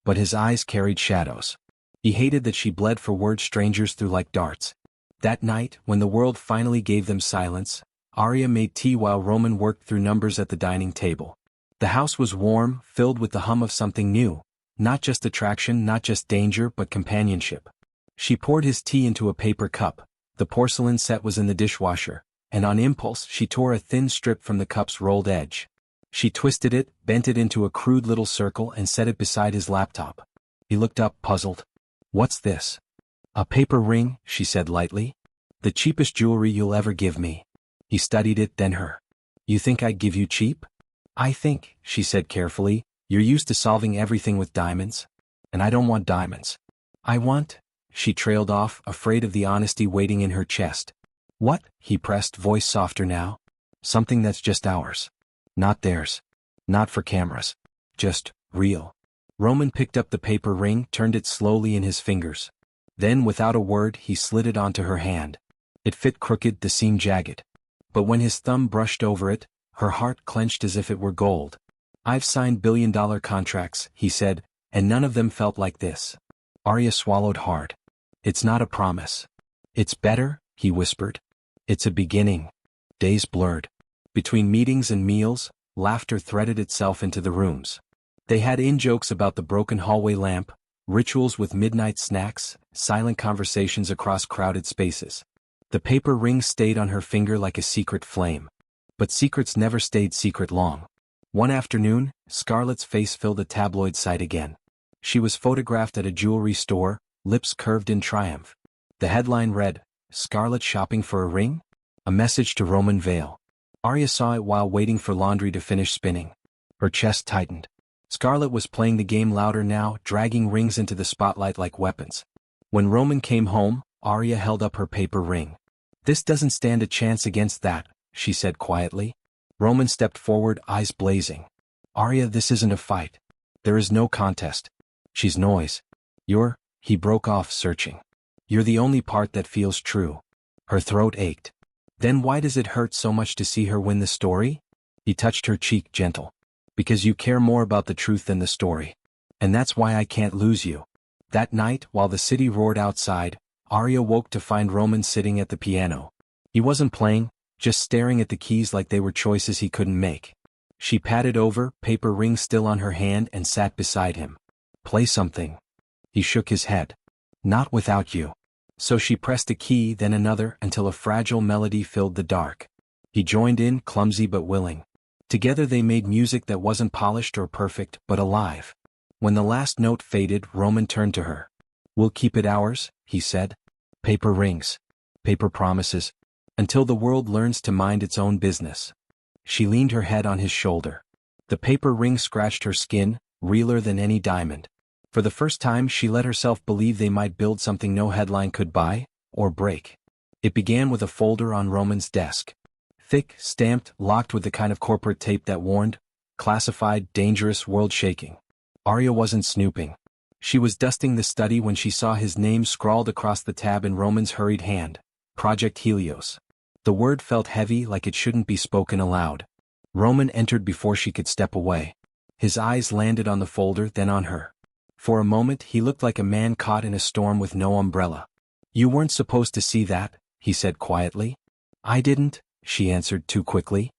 But his eyes carried shadows. He hated that she bled for words strangers threw like darts. That night, when the world finally gave them silence, Arya made tea while Roman worked through numbers at the dining table. The house was warm, filled with the hum of something new. Not just attraction, not just danger, but companionship. She poured his tea into a paper cup. The porcelain set was in the dishwasher, and on impulse she tore a thin strip from the cup's rolled edge. She twisted it, bent it into a crude little circle and set it beside his laptop. He looked up, puzzled. "What's this?" "A paper ring," she said lightly. "The cheapest jewelry you'll ever give me." He studied it, then her. "You think I'd give you cheap?" "I think," she said carefully, "you're used to solving everything with diamonds. And I don't want diamonds. I want—" She trailed off, afraid of the honesty waiting in her chest. "What?" he pressed, voice softer now. "Something that's just ours. Not theirs. Not for cameras. Just real." Roman picked up the paper ring, turned it slowly in his fingers. Then, without a word, he slid it onto her hand. It fit crooked, the seam jagged. But when his thumb brushed over it, her heart clenched as if it were gold. "I've signed billion-dollar contracts," he said, "and none of them felt like this." Arya swallowed hard. "It's not a promise." "It's better," he whispered. "It's a beginning." Days blurred. Between meetings and meals, laughter threaded itself into the rooms. They had in-jokes about the broken hallway lamp, rituals with midnight snacks, silent conversations across crowded spaces. The paper ring stayed on her finger like a secret flame. But secrets never stayed secret long. One afternoon, Scarlett's face filled a tabloid site again. She was photographed at a jewelry store, lips curved in triumph. The headline read, "Scarlett shopping for a ring?" A message to Roman Vale. Arya saw it while waiting for laundry to finish spinning. Her chest tightened. Scarlett was playing the game louder now, dragging rings into the spotlight like weapons. When Roman came home, Arya held up her paper ring. "This doesn't stand a chance against that," she said quietly. Roman stepped forward, eyes blazing. "Arya, this isn't a fight. There is no contest. She's noise. He broke off, searching. "You're the only part that feels true." Her throat ached. "Then why does it hurt so much to see her win the story?" He touched her cheek, gentle. "Because you care more about the truth than the story. And that's why I can't lose you." That night, while the city roared outside, Arya woke to find Roman sitting at the piano. He wasn't playing, just staring at the keys like they were choices he couldn't make. She patted over, paper ring still on her hand, and sat beside him. "Play something." He shook his head. "Not without you." So she pressed a key, then another, until a fragile melody filled the dark. He joined in, clumsy but willing. Together they made music that wasn't polished or perfect, but alive. When the last note faded, Roman turned to her. "We'll keep it ours," he said. "Paper rings. Paper promises. Until the world learns to mind its own business." She leaned her head on his shoulder. The paper ring scratched her skin, realer than any diamond. For the first time she let herself believe they might build something no headline could buy, or break. It began with a folder on Roman's desk. Thick, stamped, locked with the kind of corporate tape that warned, classified, dangerous, world-shaking. Arya wasn't snooping. She was dusting the study when she saw his name scrawled across the tab in Roman's hurried hand. Project Helios. The word felt heavy, like it shouldn't be spoken aloud. Roman entered before she could step away. His eyes landed on the folder, then on her. For a moment he looked like a man caught in a storm with no umbrella. "You weren't supposed to see that," he said quietly. "I didn't," she answered too quickly.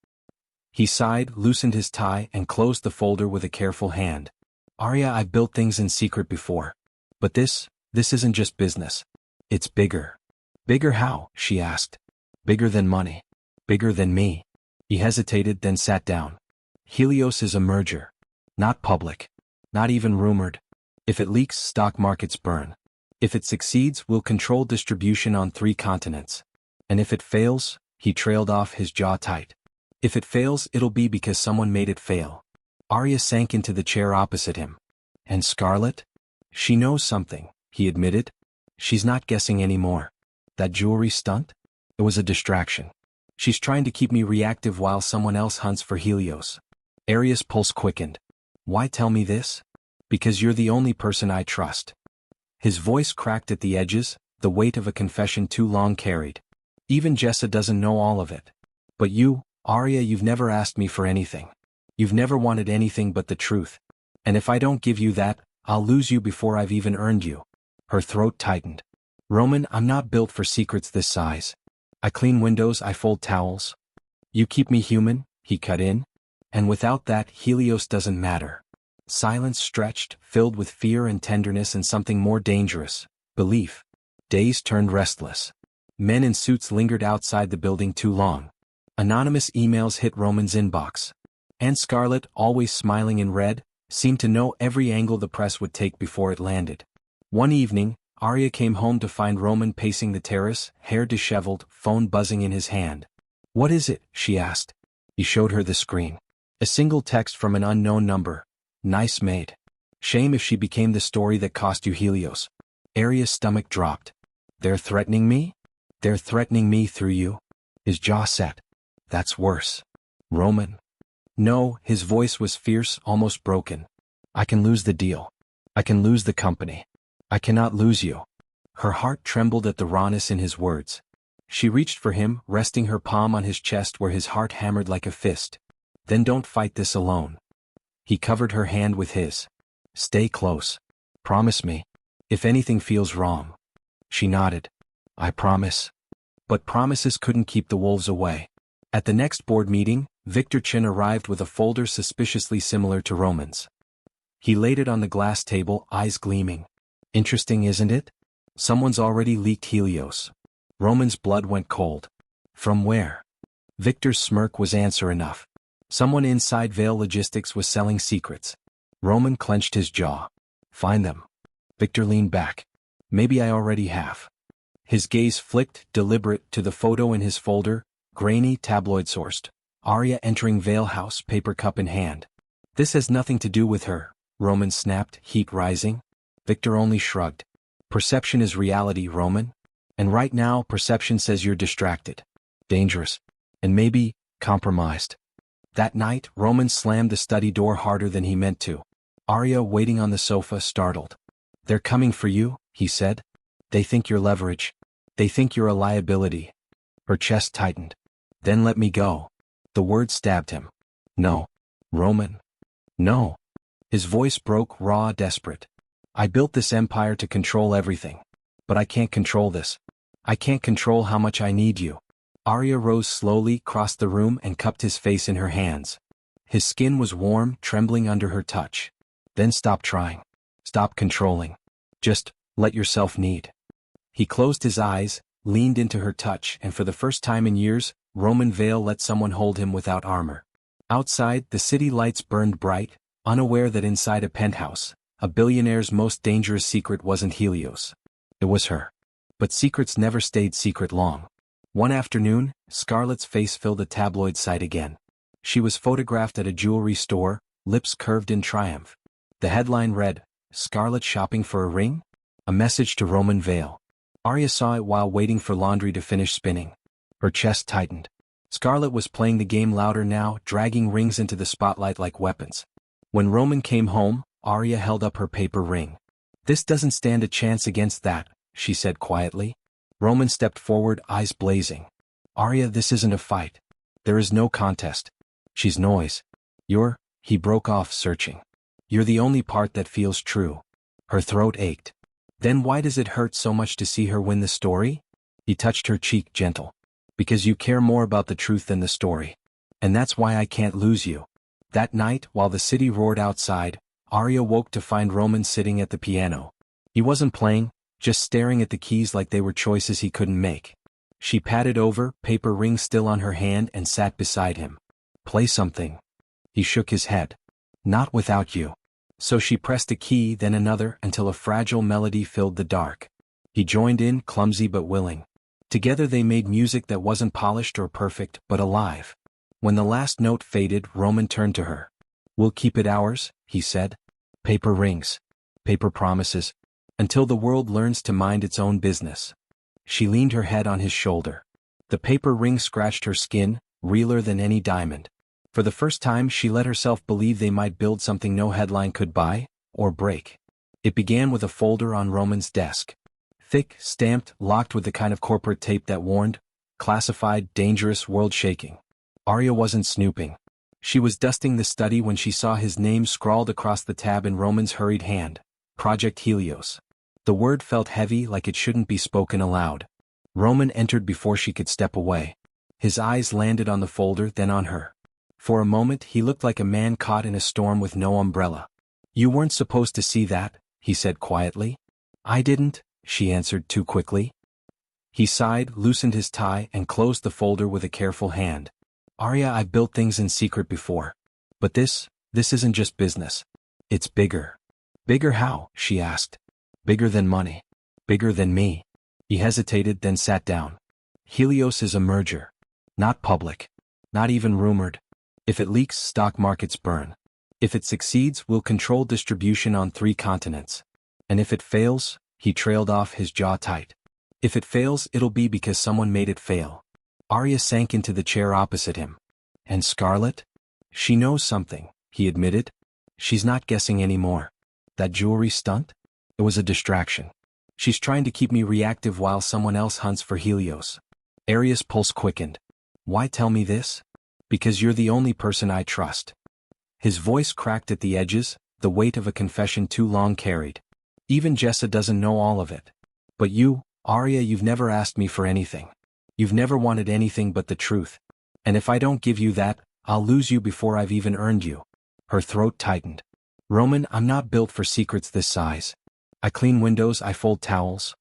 He sighed, loosened his tie, and closed the folder with a careful hand. "Arya, I've built things in secret before. But this isn't just business. It's bigger." "Bigger how?" she asked. "Bigger than money. Bigger than me." He hesitated, then sat down. "Helios is a merger. Not public. Not even rumored. If it leaks, stock markets burn. If it succeeds, we'll control distribution on 3 continents. And if it fails," he trailed off, his jaw tight. "If it fails, it'll be because someone made it fail." Arya sank into the chair opposite him. "And Scarlett? She knows something," he admitted. "She's not guessing anymore. That jewelry stunt? It was a distraction. She's trying to keep me reactive while someone else hunts for Helios." Arya's pulse quickened. "Why tell me this?" "Because you're the only person I trust." His voice cracked at the edges, the weight of a confession too long carried. "Even Jessa doesn't know all of it. But you, Arya, you've never asked me for anything. You've never wanted anything but the truth. And if I don't give you that, I'll lose you before I've even earned you." Her throat tightened. "Roman, I'm not built for secrets this size. I clean windows, I fold towels. You keep me human," he cut in. "And without that, Helios doesn't matter." Silence stretched, filled with fear and tenderness and something more dangerous, belief. Days turned restless. Men in suits lingered outside the building too long. Anonymous emails hit Roman's inbox. And Scarlett, always smiling in red, seemed to know every angle the press would take before it landed. One evening, Arya came home to find Roman pacing the terrace, hair disheveled, phone buzzing in his hand. "What is it?" she asked. He showed her the screen. A single text from an unknown number. "Nice maid. Shame if she became the story that cost you Helios." Arya's stomach dropped. "They're threatening me? They're threatening me through you?" His jaw set. "That's worse. Roman." "No," his voice was fierce, almost broken. "I can lose the deal. I can lose the company. I cannot lose you." Her heart trembled at the rawness in his words. She reached for him, resting her palm on his chest where his heart hammered like a fist. "Then don't fight this alone." He covered her hand with his. "Stay close. Promise me. If anything feels wrong." She nodded. "I promise." But promises couldn't keep the wolves away. At the next board meeting, Victor Chin arrived with a folder suspiciously similar to Roman's. He laid it on the glass table, eyes gleaming. "Interesting, isn't it? Someone's already leaked Helios." Roman's blood went cold. "From where?" Victor's smirk was answer enough. Someone inside Veil Logistics was selling secrets. Roman clenched his jaw. "Find them." Victor leaned back. "Maybe I already have." His gaze flicked, deliberate, to the photo in his folder, grainy, tabloid-sourced. Arya entering Veil House, paper cup in hand. "This has nothing to do with her," Roman snapped, heat rising. Victor only shrugged. "Perception is reality, Roman. And right now, perception says you're distracted. Dangerous. And maybe compromised." That night, Roman slammed the study door harder than he meant to. Arya, waiting on the sofa, startled. "They're coming for you," he said. "They think you're leverage. They think you're a liability." Her chest tightened. "Then let me go." The word stabbed him. "No. Roman. No." His voice broke, raw, desperate. "I built this empire to control everything. But I can't control this. I can't control how much I need you." Arya rose slowly, crossed the room, and cupped his face in her hands. His skin was warm, trembling under her touch. "Then stop trying. Stop controlling. Just let yourself need." He closed his eyes, leaned into her touch, and for the first time in years, Roman Veil let someone hold him without armor. Outside, the city lights burned bright, unaware that inside a penthouse, a billionaire's most dangerous secret wasn't Helios. It was her. But secrets never stayed secret long. One afternoon, Scarlett's face filled a tabloid site again. She was photographed at a jewelry store, lips curved in triumph. The headline read, "Scarlett shopping for a ring?" A message to Roman Veil. Arya saw it while waiting for laundry to finish spinning. Her chest tightened. Scarlett was playing the game louder now, dragging rings into the spotlight like weapons. When Roman came home, Arya held up her paper ring. "This doesn't stand a chance against that," she said quietly. Roman stepped forward, eyes blazing. Arya, this isn't a fight. There is no contest. She's noise. He broke off, searching. You're the only part that feels true. Her throat ached. Then why does it hurt so much to see her win the story? He touched her cheek, gentle. Because you care more about the truth than the story. And that's why I can't lose you. That night, while the city roared outside, Arya woke to find Roman sitting at the piano. He wasn't playing, just staring at the keys like they were choices he couldn't make. She patted over, paper ring still on her hand, and sat beside him. Play something. He shook his head. Not without you. So she pressed a key, then another, until a fragile melody filled the dark. He joined in, clumsy but willing. Together they made music that wasn't polished or perfect, but alive. When the last note faded, Roman turned to her. We'll keep it ours, he said. Paper rings. Paper promises. Until the world learns to mind its own business. She leaned her head on his shoulder. The paper ring scratched her skin, realer than any diamond. For the first time she let herself believe they might build something no headline could buy, or break. It began with a folder on Roman's desk. Thick, stamped, locked with the kind of corporate tape that warned, classified, dangerous, world-shaking. Arya wasn't snooping. She was dusting the study when she saw his name scrawled across the tab in Roman's hurried hand. Project Helios. The word felt heavy, like it shouldn't be spoken aloud. Roman entered before she could step away. His eyes landed on the folder, then on her. For a moment he looked like a man caught in a storm with no umbrella. You weren't supposed to see that, he said quietly. I didn't, she answered too quickly. He sighed, loosened his tie, and closed the folder with a careful hand. Arya, I've built things in secret before. But this isn't just business. It's bigger. Bigger how? She asked. Bigger than money. Bigger than me. He hesitated, then sat down. Helios is a merger. Not public. Not even rumored. If it leaks, stock markets burn. If it succeeds, we'll control distribution on 3 continents. And if it fails, he trailed off, his jaw tight. If it fails, it'll be because someone made it fail. Arya sank into the chair opposite him. And Scarlett? She knows something, he admitted. She's not guessing anymore. That jewelry stunt? It was a distraction. She's trying to keep me reactive while someone else hunts for Helios. Arya's pulse quickened. Why tell me this? Because you're the only person I trust. His voice cracked at the edges, the weight of a confession too long carried. Even Jessa doesn't know all of it. But you, Arya, you've never asked me for anything. You've never wanted anything but the truth. And if I don't give you that, I'll lose you before I've even earned you. Her throat tightened. Roman, I'm not built for secrets this size. I clean windows, I fold towels.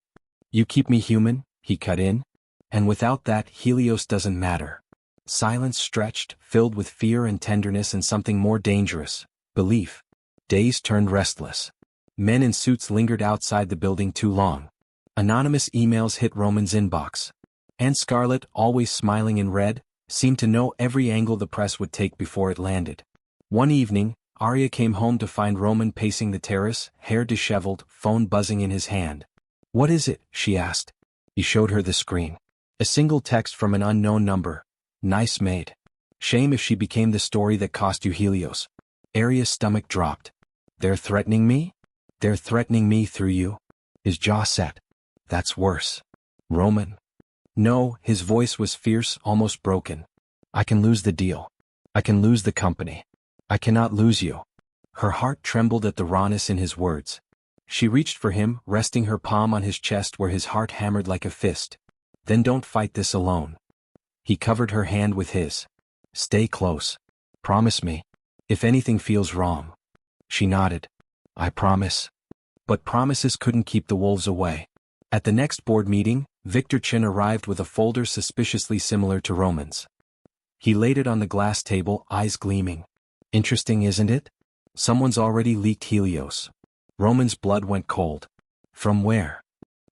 You keep me human, he cut in. And without that, Helios doesn't matter. Silence stretched, filled with fear and tenderness and something more dangerous, belief. Days turned restless. Men in suits lingered outside the building too long. Anonymous emails hit Roman's inbox. And Scarlett, always smiling in red, seemed to know every angle the press would take before it landed. One evening, Arya came home to find Roman pacing the terrace, hair disheveled, phone buzzing in his hand. What is it? She asked. He showed her the screen. A single text from an unknown number. Nice maid. Shame if she became the story that cost you Helios. Arya's stomach dropped. They're threatening me? They're threatening me through you? His jaw set. That's worse. Roman. No, his voice was fierce, almost broken. I can lose the deal. I can lose the company. I cannot lose you. Her heart trembled at the rawness in his words. She reached for him, resting her palm on his chest where his heart hammered like a fist. Then don't fight this alone. He covered her hand with his. Stay close. Promise me. If anything feels wrong. She nodded. I promise. But promises couldn't keep the wolves away. At the next board meeting, Victor Chin arrived with a folder suspiciously similar to Roman's. He laid it on the glass table, eyes gleaming. Interesting, isn't it? Someone's already leaked Helios. Roman's blood went cold. From where?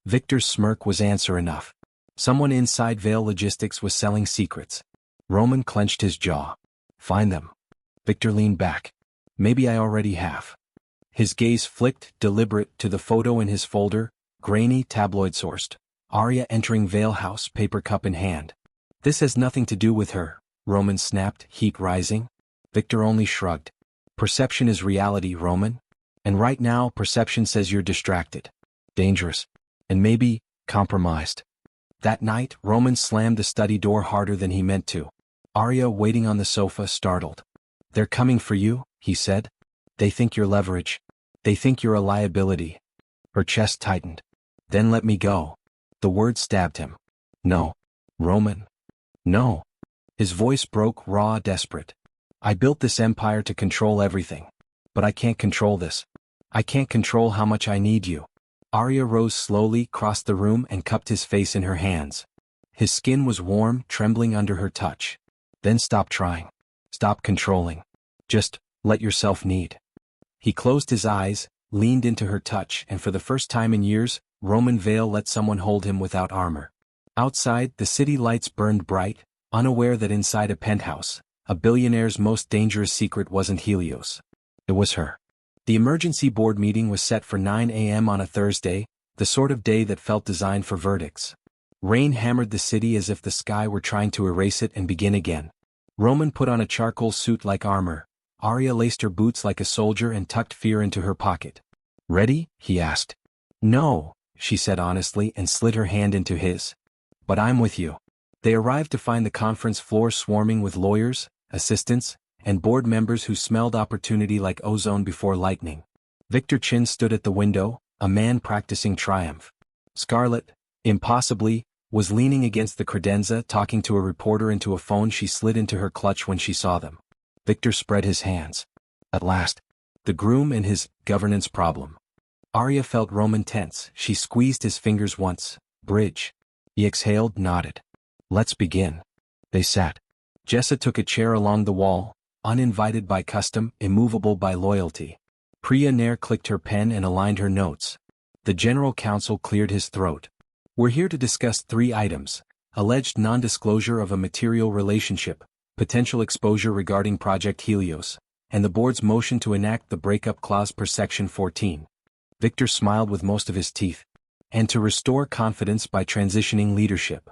Victor's smirk was answer enough. Someone inside Veil Logistics was selling secrets. Roman clenched his jaw. Find them. Victor leaned back. Maybe I already have. His gaze flicked, deliberate, to the photo in his folder, grainy, tabloid-sourced. Arya entering Veil House, paper cup in hand. This has nothing to do with her, Roman snapped, heat rising. Victor only shrugged. Perception is reality, Roman. And right now, perception says you're distracted. Dangerous. And maybe, compromised. That night, Roman slammed the study door harder than he meant to. Arya, waiting on the sofa, startled. "They're coming for you," he said. "They think you're leverage. They think you're a liability." Her chest tightened. "Then let me go." The word stabbed him. "No. Roman. No." His voice broke, raw, desperate. "I built this empire to control everything. But I can't control this. I can't control how much I need you." Arya rose slowly, crossed the room, and cupped his face in her hands. His skin was warm, trembling under her touch. "Then stop trying. Stop controlling. Just let yourself need." He closed his eyes, leaned into her touch, and for the first time in years, Roman Vale let someone hold him without armor. Outside, the city lights burned bright, unaware that inside a penthouse, a billionaire's most dangerous secret wasn't Helios. It was her. The emergency board meeting was set for 9 a.m. on a Thursday, the sort of day that felt designed for verdicts. Rain hammered the city as if the sky were trying to erase it and begin again. Roman put on a charcoal suit like armor. Arya laced her boots like a soldier and tucked fear into her pocket. "Ready?" he asked. "No," she said honestly and slid her hand into his. "But I'm with you." They arrived to find the conference floor swarming with lawyers, assistants, and board members who smelled opportunity like ozone before lightning. Victor Chin stood at the window, a man practicing triumph. Scarlett, impossibly, was leaning against the credenza talking to a reporter into a phone she slid into her clutch when she saw them. Victor spread his hands. At last. The groom and his governance problem. Arya felt Roman tense. She squeezed his fingers once. "Bridge." He exhaled, nodded. "Let's begin." They sat. Jessa took a chair along the wall, uninvited by custom, immovable by loyalty. Priya Nair clicked her pen and aligned her notes. The general counsel cleared his throat. "We're here to discuss 3 items: alleged non-disclosure of a material relationship, potential exposure regarding Project Helios, and the board's motion to enact the breakup clause per Section 14. Victor smiled with most of his teeth. "And to restore confidence by transitioning leadership."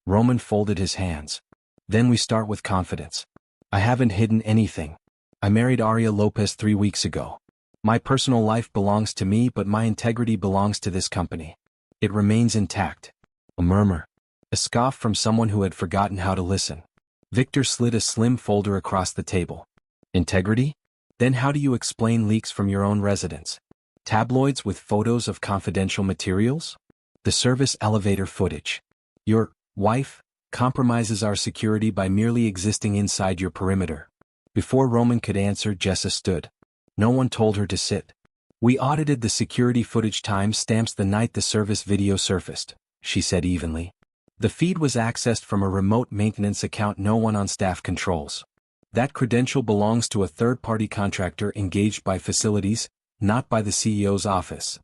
Roman folded his hands. "Then we start with confidence. I haven't hidden anything. I married Arya Lopez 3 weeks ago. My personal life belongs to me, but my integrity belongs to this company. It remains intact." A murmur. A scoff from someone who had forgotten how to listen. Victor slid a slim folder across the table. "Integrity? Then how do you explain leaks from your own residence? Tabloids with photos of confidential materials? The service elevator footage. Your wife compromises our security by merely existing inside your perimeter." Before Roman could answer, Jessa stood. No one told her to sit. "We audited the security footage time-stamps the night the service video surfaced," she said evenly. "The feed was accessed from a remote maintenance account no one on staff controls. That credential belongs to a third-party contractor engaged by facilities, not by the CEO's office."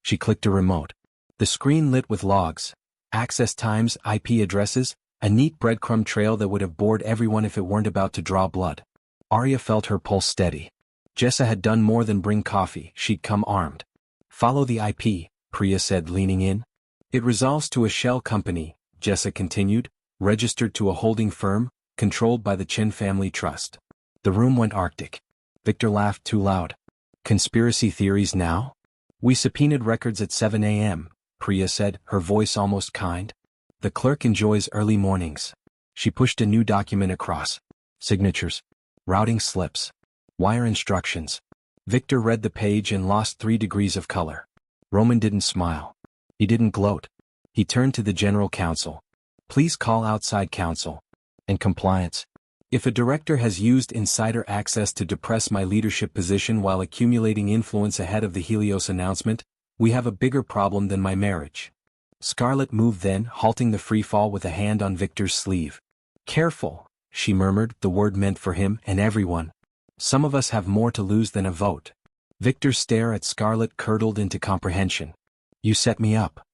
She clicked a remote. The screen lit with logs, access times, IP addresses, a neat breadcrumb trail that would have bored everyone if it weren't about to draw blood. Arya felt her pulse steady. Jessa had done more than bring coffee, she'd come armed. "Follow the IP," Priya said, leaning in. "It resolves to a shell company," Jessa continued, "registered to a holding firm, controlled by the Chin family trust." The room went arctic. Victor laughed too loud. "Conspiracy theories now?" "We subpoenaed records at 7 a.m., Priya said, her voice almost kind. "The clerk enjoys early mornings." She pushed a new document across. Signatures. Routing slips. Wire instructions. Victor read the page and lost 3 degrees of color. Roman didn't smile. He didn't gloat. He turned to the general counsel. "Please call outside counsel." "And compliance. If a director has used insider access to depress my leadership position while accumulating influence ahead of the Helios announcement, we have a bigger problem than my marriage." Scarlett moved then, halting the freefall with a hand on Victor's sleeve. "Careful," she murmured, the word meant for him and everyone. "Some of us have more to lose than a vote." Victor's stare at Scarlett curdled into comprehension. "You set me up."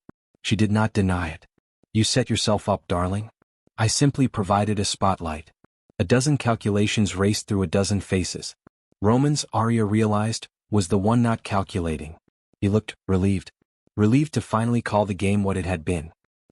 She did not deny it. "You set yourself up, darling. I simply provided a spotlight." A dozen calculations raced through a dozen faces. Roman's, Arya realized, was the one not calculating. He looked relieved. Relieved to finally call the game what it had been.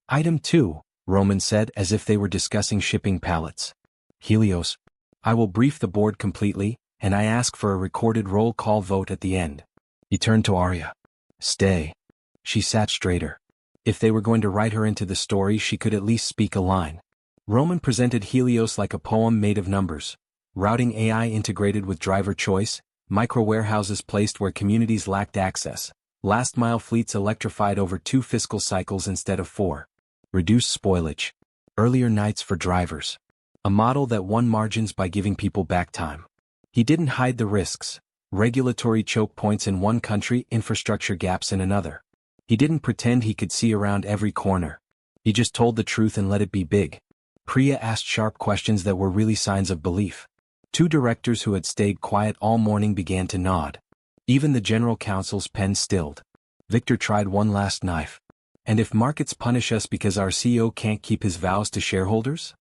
"Item 2, Roman said as if they were discussing shipping pallets. "Helios. I will brief the board completely, and I ask for a recorded roll call vote at the end." He turned to Arya. "Stay." She sat straighter. If they were going to write her into the story, she could at least speak a line. Roman presented Helios like a poem made of numbers. Routing AI integrated with driver choice, micro-warehouses placed where communities lacked access, last-mile fleets electrified over 2 fiscal cycles instead of 4. Reduced spoilage. Earlier nights for drivers. A model that won margins by giving people back time. He didn't hide the risks. Regulatory choke points in one country, infrastructure gaps in another. He didn't pretend he could see around every corner. He just told the truth and let it be big. Priya asked sharp questions that were really signs of belief. 2 directors who had stayed quiet all morning began to nod. Even the general counsel's pen stilled. Victor tried one last knife. And if markets punish us because our CEO can't keep his vows to shareholders?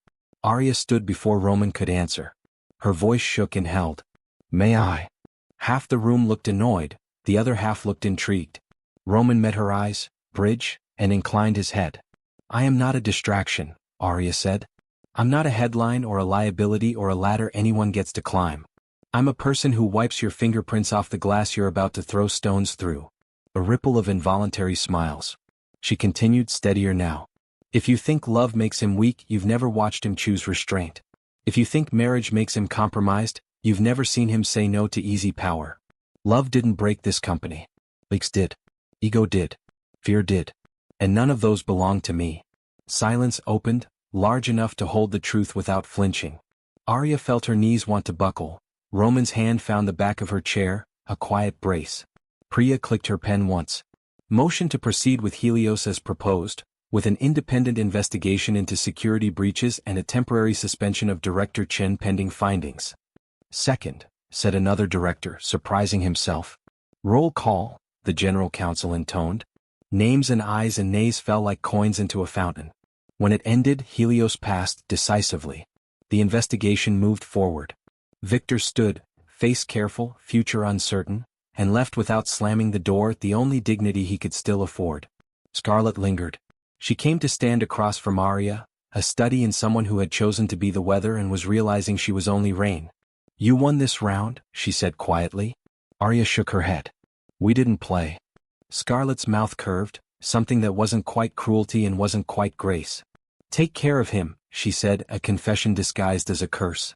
Arya stood before Roman could answer. Her voice shook and held. May I? Half the room looked annoyed, the other half looked intrigued. Roman met her eyes, bridge, and inclined his head. I am not a distraction, Arya said. I'm not a headline or a liability or a ladder anyone gets to climb. I'm a person who wipes your fingerprints off the glass you're about to throw stones through. A ripple of involuntary smiles. She continued, steadier now. If you think love makes him weak, you've never watched him choose restraint. If you think marriage makes him compromised, you've never seen him say no to easy power. Love didn't break this company. Leaks did. Ego did. Fear did. And none of those belong to me. Silence opened, large enough to hold the truth without flinching. Arya felt her knees want to buckle. Roman's hand found the back of her chair, a quiet brace. Priya clicked her pen once. Motion to proceed with Helios as proposed, with an independent investigation into security breaches and a temporary suspension of Director Chen pending findings. Second, said another director, surprising himself. Roll call, the general counsel intoned. Names and ayes and nays fell like coins into a fountain. When it ended, Helios passed decisively. The investigation moved forward. Victor stood, face careful, future uncertain, and left without slamming the door, the only dignity he could still afford. Scarlett lingered. She came to stand across from Arya, a study in someone who had chosen to be the weather and was realizing she was only rain. You won this round, she said quietly. Arya shook her head. We didn't play. Scarlett's mouth curved, something that wasn't quite cruelty and wasn't quite grace. Take care of him, she said, a confession disguised as a curse.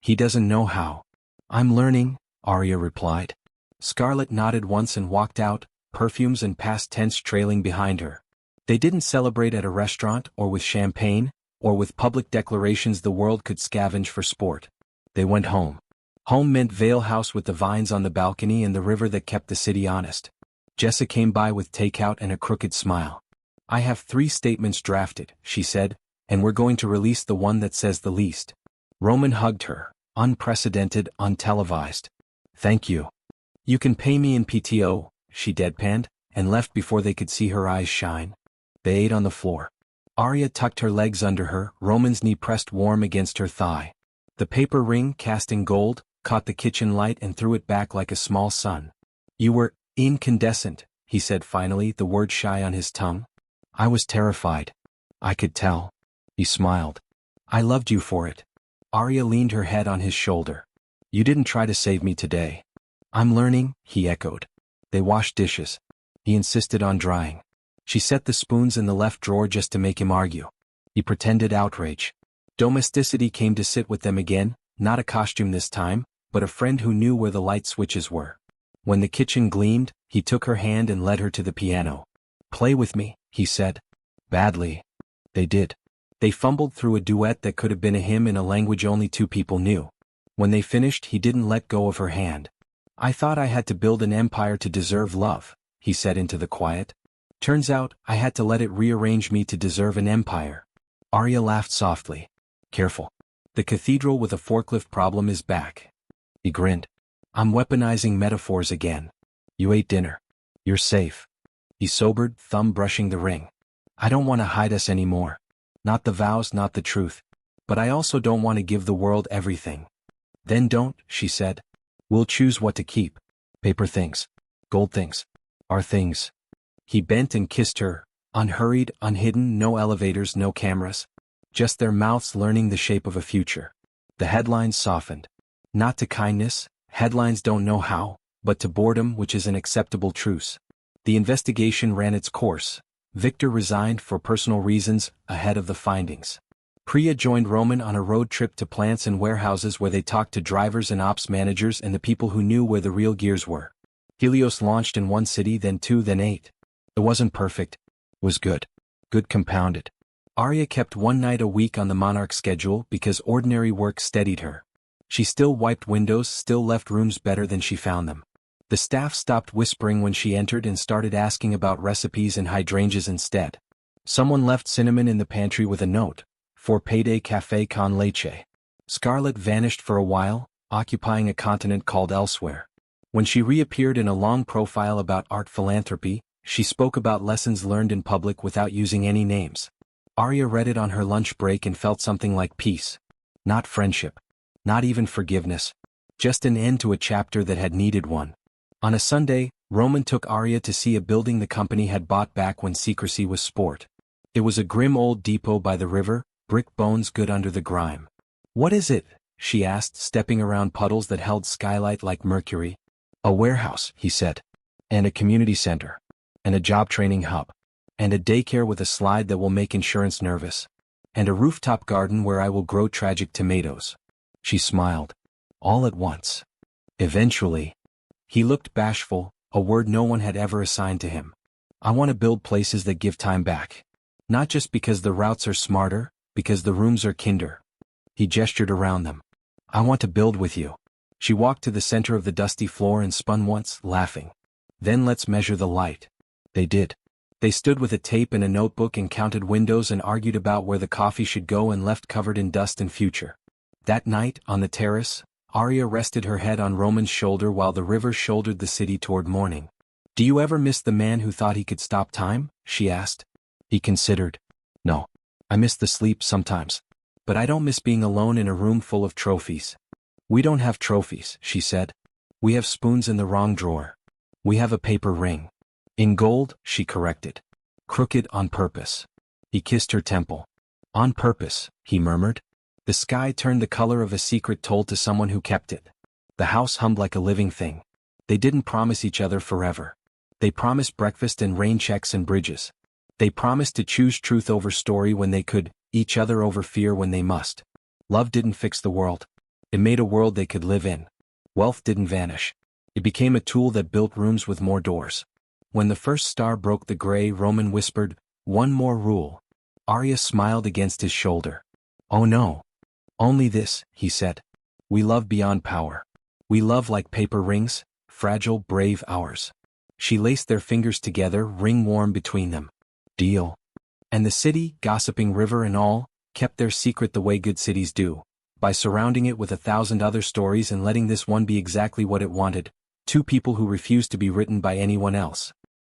He doesn't know how. I'm learning, Arya replied. Scarlett nodded once and walked out, perfumes and past tense trailing behind her. They didn't celebrate at a restaurant or with champagne, or with public declarations the world could scavenge for sport. They went home. Home meant Vale House with the vines on the balcony and the river that kept the city honest. Jessa came by with takeout and a crooked smile. I have 3 statements drafted, she said, and we're going to release the one that says the least. Roman hugged her, unprecedented, untelevised. Thank you. You can pay me in PTO, she deadpanned, and left before they could see her eyes shine. They ate on the floor. Arya tucked her legs under her, Roman's knee pressed warm against her thigh. The paper ring, casting gold, caught the kitchen light and threw it back like a small sun. You were incandescent, he said finally, the word shy on his tongue. I was terrified. I could tell. He smiled. I loved you for it. Arya leaned her head on his shoulder. You didn't try to save me today. I'm learning, he echoed. They washed dishes. He insisted on drying. She set the spoons in the left drawer just to make him argue. He pretended outrage. Domesticity came to sit with them again, not a costume this time, but a friend who knew where the light switches were. When the kitchen gleamed, he took her hand and led her to the piano. Play with me, he said. Badly. They did. They fumbled through a duet that could have been a hymn in a language only 2 people knew. When they finished, he didn't let go of her hand. I thought I had to build an empire to deserve love, he said into the quiet. Turns out, I had to let it rearrange me to deserve an empire. Arya laughed softly. Careful. The cathedral with a forklift problem is back. He grinned. I'm weaponizing metaphors again. You ate dinner. You're safe. He sobered, thumb brushing the ring. I don't want to hide us anymore. Not the vows, not the truth. But I also don't want to give the world everything. Then don't, she said. We'll choose what to keep. Paper things. Gold things. Our things. He bent and kissed her, unhurried, unhidden, no elevators, no cameras. Just their mouths learning the shape of a future. The headlines softened. Not to kindness, headlines don't know how, but to boredom, which is an acceptable truce. The investigation ran its course. Victor resigned for personal reasons ahead of the findings. Priya joined Roman on a road trip to plants and warehouses where they talked to drivers and ops managers and the people who knew where the real gears were. Helios launched in 1 city, then 2, then 8. It wasn't perfect. It was good. Good compounded. Arya kept 1 night a week on the Monarch schedule because ordinary work steadied her. She still wiped windows, still left rooms better than she found them. The staff stopped whispering when she entered and started asking about recipes and hydrangeas instead. Someone left cinnamon in the pantry with a note, "For payday café con leche." Scarlett vanished for a while, occupying a continent called elsewhere. When she reappeared in a long profile about art philanthropy, she spoke about lessons learned in public without using any names. Arya read it on her lunch break and felt something like peace. Not friendship. Not even forgiveness. Just an end to a chapter that had needed one. On a Sunday, Roman took Arya to see a building the company had bought back when secrecy was sport. It was a grim old depot by the river, brick bones good under the grime. "What is it?" she asked, stepping around puddles that held skylight like mercury. "A warehouse," he said. "And a community center. And a job training hub. And a daycare with a slide that will make insurance nervous. And a rooftop garden where I will grow tragic tomatoes." She smiled. All at once. Eventually. He looked bashful, a word no one had ever assigned to him. "I want to build places that give time back. Not just because the routes are smarter, because the rooms are kinder." He gestured around them. "I want to build with you." She walked to the center of the dusty floor and spun once, laughing. "Then let's measure the light." They did. They stood with a tape and a notebook and counted windows and argued about where the coffee should go and left covered in dust and future. That night, on the terrace, Arya rested her head on Roman's shoulder while the river shouldered the city toward morning. "Do you ever miss the man who thought he could stop time?" she asked. He considered. "No. I miss the sleep sometimes. But I don't miss being alone in a room full of trophies." "We don't have trophies," she said. "We have spoons in the wrong drawer. We have a paper ring." "In gold," she corrected. "Crooked on purpose." He kissed her temple. "On purpose," he murmured. The sky turned the color of a secret told to someone who kept it. The house hummed like a living thing. They didn't promise each other forever. They promised breakfast and rain checks and bridges. They promised to choose truth over story when they could, each other over fear when they must. Love didn't fix the world. It made a world they could live in. Wealth didn't vanish. It became a tool that built rooms with more doors. When the first star broke the gray, Roman whispered, "One more rule." Arya smiled against his shoulder. "Oh no. Only this," he said. "We love beyond power. We love like paper rings, fragile, brave ours." She laced their fingers together, ring warm between them. "Deal." And the city, gossiping river and all, kept their secret the way good cities do, by surrounding it with 1,000 other stories and letting this one be exactly what it wanted, 2 people who refused to be written by anyone else.